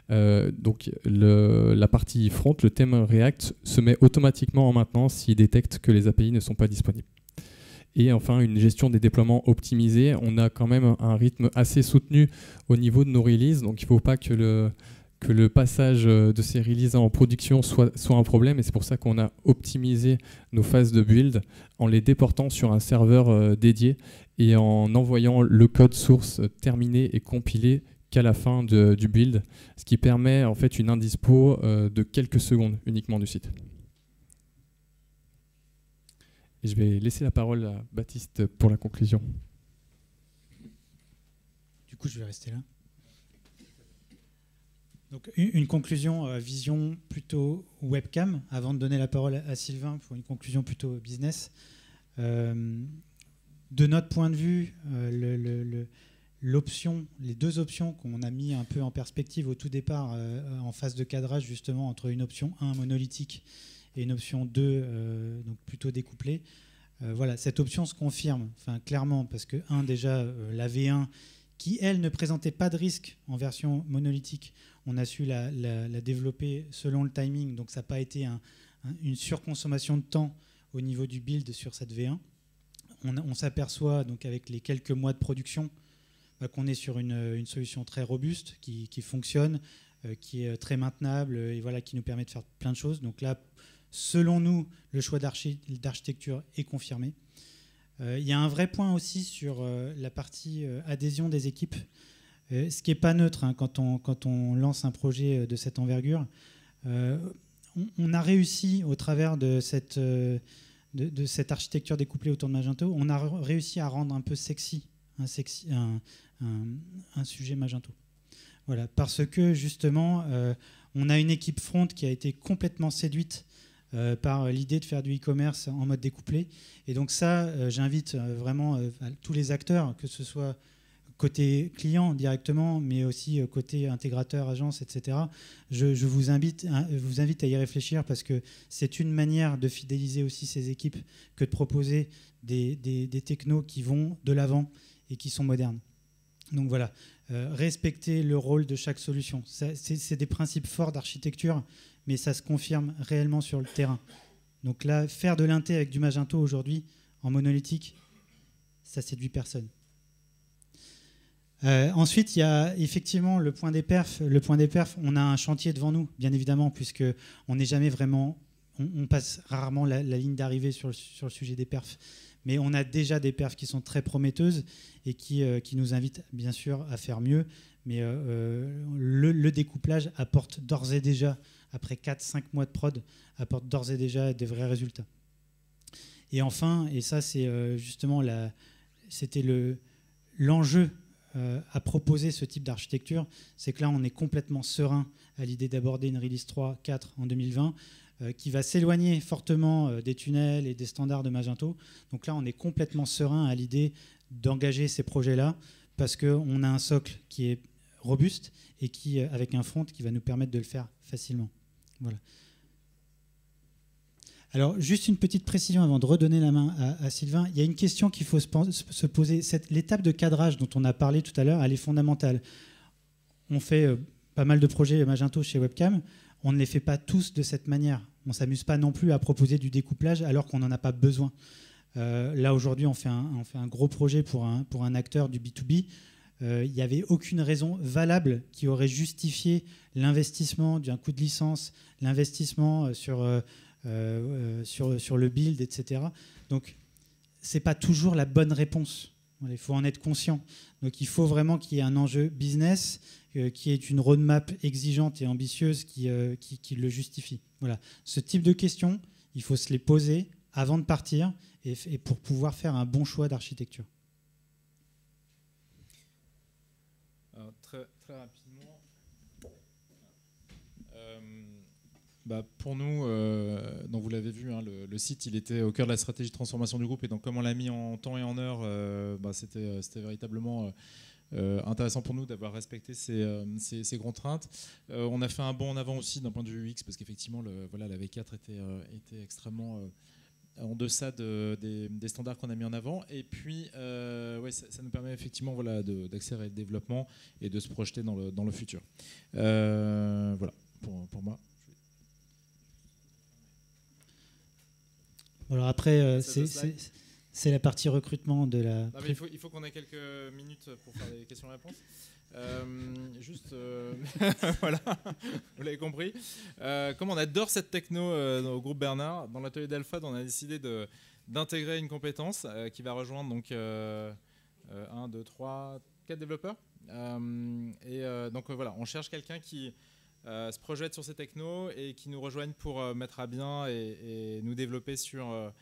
donc la partie front, le thème React, se met automatiquement en maintenance s'il détecte que les API ne sont pas disponibles. Et enfin, une gestion des déploiements optimisée. On a quand même un rythme assez soutenu au niveau de nos releases, donc il ne faut pas que le passage de ces releases en production soit un problème, et c'est pour ça qu'on a optimisé nos phases de build en les déportant sur un serveur dédié et en envoyant le code source terminé et compilé qu'à la fin du build, ce qui permet en fait une indispo de quelques secondes uniquement du site. Et je vais laisser la parole à Baptiste pour la conclusion. Du coup, je vais rester là. Donc, une conclusion vision plutôt webcam, avant de donner la parole à Sylvain pour une conclusion plutôt business. De notre point de vue, les deux options qu'on a mis un peu en perspective au tout départ en phase de cadrage justement entre une option 1 monolithique et une option 2 donc plutôt découplée, voilà, cette option se confirme clairement, parce que déjà la V1 qui elle ne présentait pas de risque en version monolithique, on a su la développer selon le timing, donc ça n'a pas été une surconsommation de temps au niveau du build sur cette V1. On s'aperçoit donc avec les quelques mois de production qu'on est sur une solution très robuste qui fonctionne, qui est très maintenable et voilà, qui nous permet de faire plein de choses. Donc là, selon nous, le choix d'architecture est confirmé. Il y a un vrai point aussi sur la partie adhésion des équipes, ce qui n'est pas neutre quand on lance un projet de cette envergure. On a réussi au travers de cette architecture découplée autour de Magento, on a réussi à rendre un peu sexy un sujet Magento. Voilà, parce que justement, on a une équipe front qui a été complètement séduite par l'idée de faire du e-commerce en mode découplé. Et donc ça, j'invite vraiment tous les acteurs, que ce soit côté client directement, mais aussi côté intégrateur, agence, etc. Je vous invite à y réfléchir parce que c'est une manière de fidéliser aussi ces équipes que de proposer des technos qui vont de l'avant et qui sont modernes. Donc voilà, respecter le rôle de chaque solution. C'est des principes forts d'architecture, mais ça se confirme réellement sur le terrain. Donc là, faire de l'inté avec du Magento aujourd'hui, en monolithique, ça séduit personne. Ensuite, il y a effectivement le point des perfs. Le point des perfs, on a un chantier devant nous, bien évidemment, puisqu'on n'est jamais vraiment... On passe rarement la ligne d'arrivée sur le sujet des perfs. Mais on a déjà des perfs qui sont très prometteuses et qui nous invitent, bien sûr, à faire mieux. Mais le découplage apporte d'ores et déjà, après 4-5 mois de prod, apporte d'ores et déjà des vrais résultats. Et enfin, et ça, c'est justement c'était l'enjeu à proposer ce type d'architecture, c'est que là, on est complètement serein à l'idée d'aborder une release 3.4 en 2020, qui va s'éloigner fortement des tunnels et des standards de Magento. Donc là, on est complètement serein à l'idée d'engager ces projets-là, parce qu'on a un socle qui est robuste et qui, avec un front qui va nous permettre de le faire facilement. Voilà. Alors, juste une petite précision avant de redonner la main à Sylvain. Il y a une question qu'il faut se poser. L'étape de cadrage dont on a parlé tout à l'heure, elle est fondamentale. On fait pas mal de projets Magento chez Webcam. On ne les fait pas tous de cette manière. On ne s'amuse pas non plus à proposer du découplage alors qu'on n'en a pas besoin. Là, aujourd'hui, on fait un gros projet pour un acteur du B2B. Il n'y avait aucune raison valable qui aurait justifié l'investissement d'un coût de licence, l'investissement sur le build, etc. Donc, ce n'est pas toujours la bonne réponse. Il faut en être conscient. Donc, il faut vraiment qu'il y ait un enjeu business, qui est une roadmap exigeante et ambitieuse qui le justifie. Voilà. Ce type de questions, il faut se les poser avant de partir et pour pouvoir faire un bon choix d'architecture. Très, très rapidement. Pour nous, donc vous l'avez vu, hein, le site il était au cœur de la stratégie de transformation du groupe, et donc comme on l'a mis en temps et en heure, c'était véritablement intéressant pour nous d'avoir respecté ces contraintes. On a fait un bond en avant aussi d'un point de vue UX, parce qu'effectivement la V4 était extrêmement en deçà des standards qu'on a mis en avant, et puis ça nous permet effectivement d'accélérer le développement et de se projeter dans le futur. Voilà pour moi. Alors après, c'est la partie recrutement de la... Non, mais il faut qu'on ait quelques minutes pour faire les questions-réponses. Voilà, vous l'avez compris. Comme on adore cette techno au groupe Bernard, dans l'atelier d'Alpha, on a décidé d'intégrer une compétence qui va rejoindre donc 1, 2, 3, 4 développeurs. Donc voilà, on cherche quelqu'un qui se projette sur ces technos et qui nous rejoigne pour mettre à bien et nous développer sur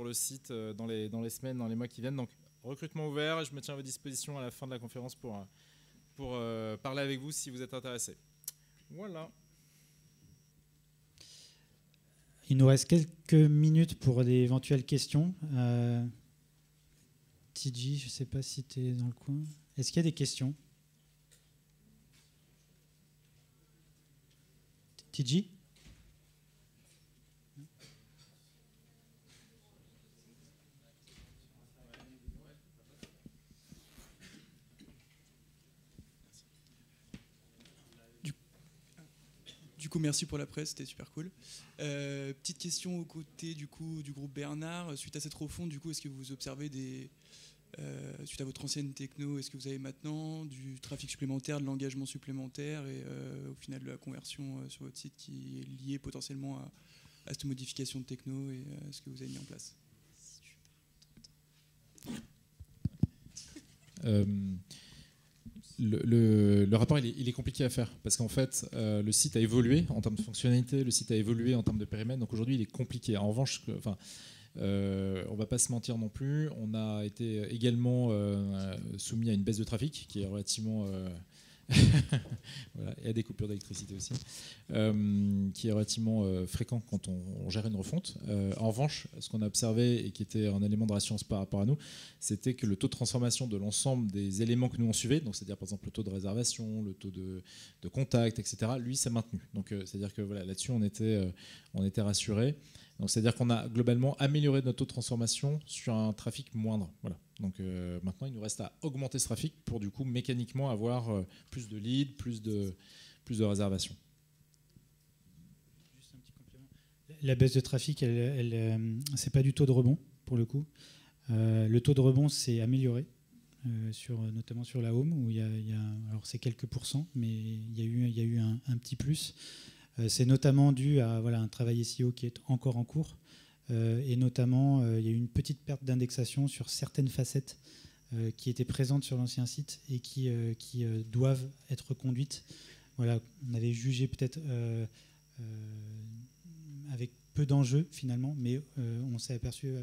le site dans les semaines, dans les mois qui viennent. Donc recrutement ouvert, je me tiens à votre disposition à la fin de la conférence pour parler avec vous si vous êtes intéressé. Voilà. Il nous reste quelques minutes pour d'éventuelles questions. TJ, je ne sais pas si tu es dans le coin. Est-ce qu'il y a des questions? TJ? Du coup, merci pour la presse, c'était super cool. Petite question aux côtés du groupe Bernard. Suite à cette refonte, est-ce que vous observez suite à votre ancienne techno, est-ce que vous avez maintenant du trafic supplémentaire, de l'engagement supplémentaire et au final de la conversion sur votre site qui est liée potentiellement à cette modification de techno et à ce que vous avez mis en place? Le rapport il est compliqué à faire parce qu'en fait le site a évolué en termes de fonctionnalité, le site a évolué en termes de périmètre, donc aujourd'hui il est compliqué. En revanche, on va pas se mentir non plus, on a été également soumis à une baisse de trafic qui est relativement Voilà, et à des coupures d'électricité aussi, qui est relativement fréquent quand on gère une refonte. En revanche, ce qu'on a observé et qui était un élément de rassurance par rapport à nous, c'était que le taux de transformation de l'ensemble des éléments que nous on suivait, donc c'est-à-dire par exemple le taux de réservation, le taux de contact, etc., lui s'est maintenu. Donc c'est-à-dire que voilà, là-dessus on était rassurés. Donc c'est-à-dire qu'on a globalement amélioré notre taux de transformation sur un trafic moindre. Voilà. Donc maintenant, il nous reste à augmenter ce trafic pour du coup mécaniquement avoir plus de leads, plus de réservations. Juste un petit complément. La baisse de trafic, c'est pas du taux de rebond pour le coup. Le taux de rebond s'est amélioré, notamment sur la home, où il y a alors c'est quelques pourcents, mais il y a eu un petit plus. C'est notamment dû à un travail SEO qui est encore en cours. Et notamment, il y a eu une petite perte d'indexation sur certaines facettes qui étaient présentes sur l'ancien site et qui doivent être conduites. Voilà, on avait jugé peut-être avec peu d'enjeux finalement, mais on s'est aperçu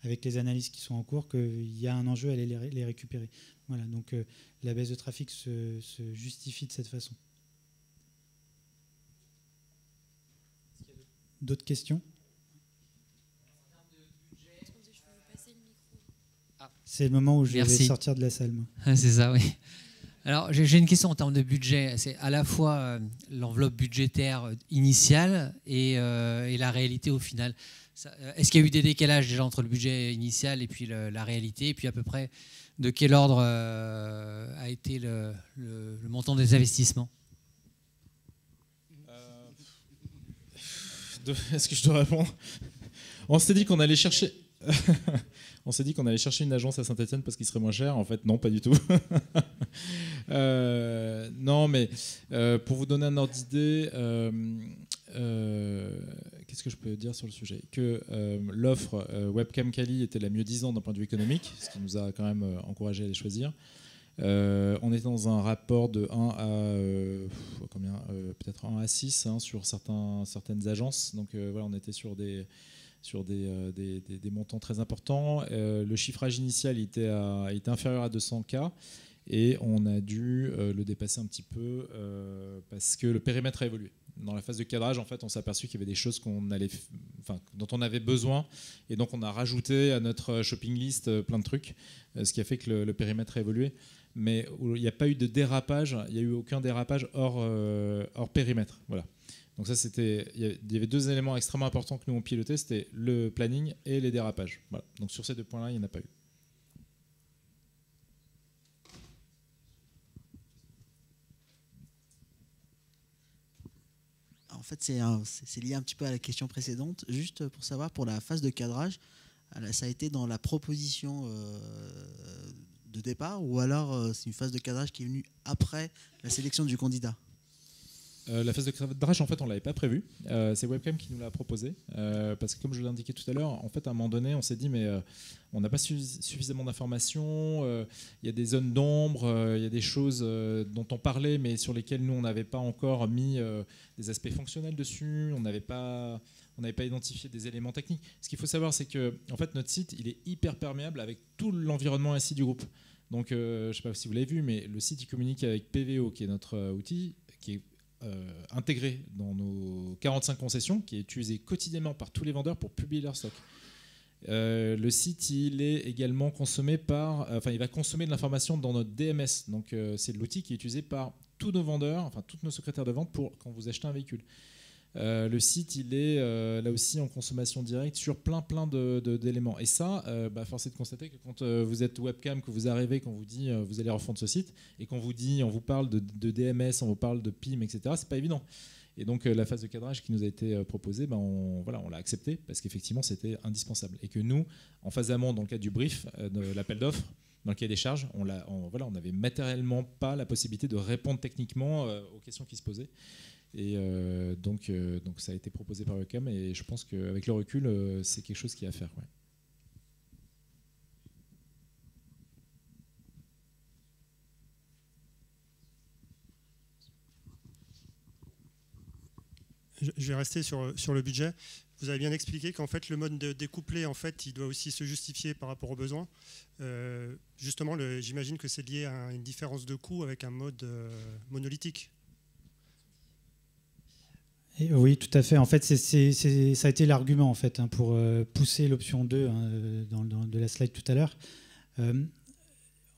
avec les analyses qui sont en cours qu'il y a un enjeu à les récupérer. Voilà, donc la baisse de trafic se justifie de cette façon. D'autres questions ? C'est le moment où je vais sortir de la salle. C'est ça, oui. Alors, j'ai une question en termes de budget. C'est à la fois l'enveloppe budgétaire initiale et la réalité au final. Est-ce qu'il y a eu des décalages déjà entre le budget initial et puis la réalité? Et puis à peu près, de quel ordre a été le montant des investissements? Est-ce que je dois répondre? On s'est dit qu'on allait chercher... On s'est dit qu'on allait chercher une agence à Saint-Etienne parce qu'il serait moins cher. En fait, non, pas du tout. Non, mais pour vous donner un ordre d'idée, qu'est-ce que je peux dire sur le sujet? Que l'offre Webcam Kali était la mieux disant d'un point de vue économique, ce qui nous a quand même encouragé à les choisir. On était dans un rapport de 1 à peut-être 1 à 6 sur certaines agences. Donc voilà, on était sur des montants très importants. Le chiffrage initial était inférieur à 200K et on a dû le dépasser un petit peu parce que le périmètre a évolué. Dans la phase de cadrage, en fait, on s'est aperçu qu'il y avait des choses dont on avait besoin et donc on a rajouté à notre shopping list plein de trucs, ce qui a fait que le périmètre a évolué. Mais il n'y a pas eu de dérapage, il n'y a eu aucun dérapage hors périmètre. Voilà. Donc ça, il y avait deux éléments extrêmement importants que nous on pilotait, c'était le planning et les dérapages. Voilà. Donc sur ces deux points-là, il n'y en a pas eu. En fait, c'est lié un petit peu à la question précédente. Juste pour savoir, pour la phase de cadrage, ça a été dans la proposition de départ ou alors c'est une phase de cadrage qui est venue après la sélection du candidat? La phase de cadrage, en fait, on ne l'avait pas prévue. C'est Webcam qui nous l'a proposé. Parce que comme je l'indiquais tout à l'heure, en fait, à un moment donné, on s'est dit, mais on n'a pas suffisamment d'informations. Il y a des zones d'ombre, il y a des choses dont on parlait, mais sur lesquelles nous, on n'avait pas encore mis des aspects fonctionnels dessus. On n'avait pas identifié des éléments techniques. Ce qu'il faut savoir, c'est que en fait, notre site, il est hyper perméable avec tout l'environnement ainsi du groupe. Donc, je ne sais pas si vous l'avez vu, mais le site, il communique avec PVO, qui est notre outil, qui est intégré dans nos 45 concessions, qui est utilisé quotidiennement par tous les vendeurs pour publier leur stock. Le site, il est également consommé il va consommer de l'information dans notre DMS. Donc, c'est l'outil qui est utilisé par tous nos vendeurs, enfin tous nos secrétaires de vente pour quand vous achetez un véhicule. Le site, il est là aussi en consommation directe sur plein d'éléments. Et ça, force est de constater que quand vous êtes webcam, que vous arrivez, qu'on vous dit vous allez refondre ce site, et qu'on vous parle de DMS, on vous parle de PIM, etc., c'est pas évident. Et donc la phase de cadrage qui nous a été proposée, on l'a acceptée parce qu'effectivement c'était indispensable. Et que nous, en phase amont, dans le cadre du brief, de l'appel d'offres, dans le cahier des charges, on n'avait matériellement pas la possibilité de répondre techniquement aux questions qui se posaient. Et donc ça a été proposé par Webcam et je pense qu'avec le recul, c'est quelque chose qui est à faire. Ouais. Je vais rester sur le budget. Vous avez bien expliqué qu'en fait, le mode découplé, en fait, il doit aussi se justifier par rapport aux besoins. Justement, j'imagine que c'est lié à une différence de coût avec un mode monolithique. Et oui, tout à fait. En fait, ça a été l'argument en fait, hein, pour pousser l'option 2 de la slide tout à l'heure.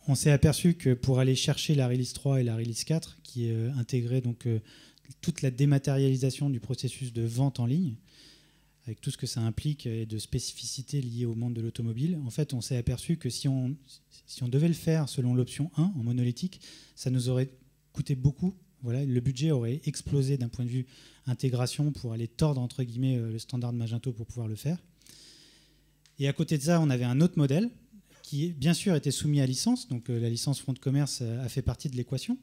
On s'est aperçu que pour aller chercher la release 3 et la release 4, qui intégraient donc toute la dématérialisation du processus de vente en ligne, avec tout ce que ça implique et de spécificités liées au monde de l'automobile, en fait, on s'est aperçu que si on devait le faire selon l'option 1 en monolithique, ça nous aurait coûté beaucoup. Voilà, le budget aurait explosé d'un point de vue intégration pour aller tordre entre guillemets le standard de Magento pour pouvoir le faire. Et à côté de ça, on avait un autre modèle qui, bien sûr, était soumis à licence. Donc la licence fonds de commerce a fait partie de l'équation.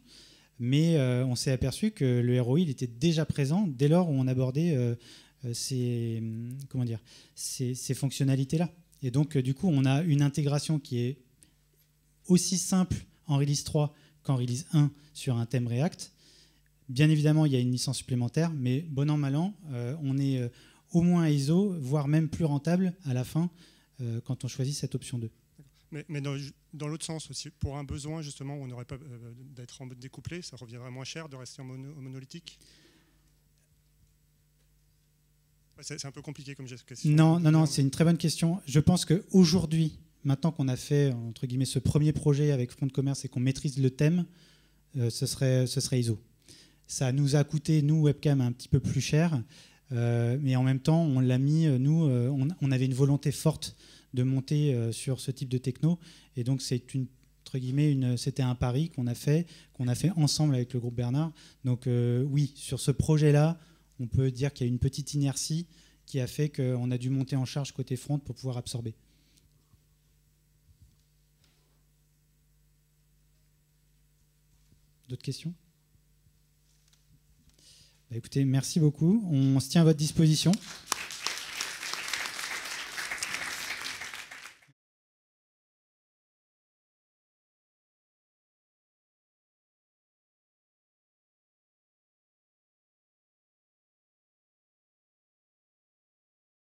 Mais on s'est aperçu que le ROI il était déjà présent dès lors où on abordait ces fonctionnalités-là. Et donc, du coup, on a une intégration qui est aussi simple en release 3 qu'en release 1 sur un thème React. Bien évidemment, il y a une licence supplémentaire, mais bon an, mal an, on est au moins ISO, voire même plus rentable à la fin quand on choisit cette option 2. Mais dans l'autre sens aussi, pour un besoin justement où on n'aurait pas d'être en mode découplé, ça reviendrait moins cher de rester en monolithique? C'est un peu compliqué comme question. Non, c'est une très bonne question. Je pense qu'aujourd'hui, maintenant qu'on a fait entre guillemets ce premier projet avec Front de Commerce et qu'on maîtrise le thème, ce serait ISO. Ça nous a coûté, nous, Webcam, un petit peu plus cher, mais en même temps, on l'a mis, nous, on avait une volonté forte de monter sur ce type de techno, et donc c'était un pari qu'on a fait ensemble avec le groupe Bernard. Donc oui, sur ce projet-là, on peut dire qu'il y a une petite inertie qui a fait qu'on a dû monter en charge côté front pour pouvoir absorber. D'autres questions ? Écoutez, merci beaucoup. On se tient à votre disposition.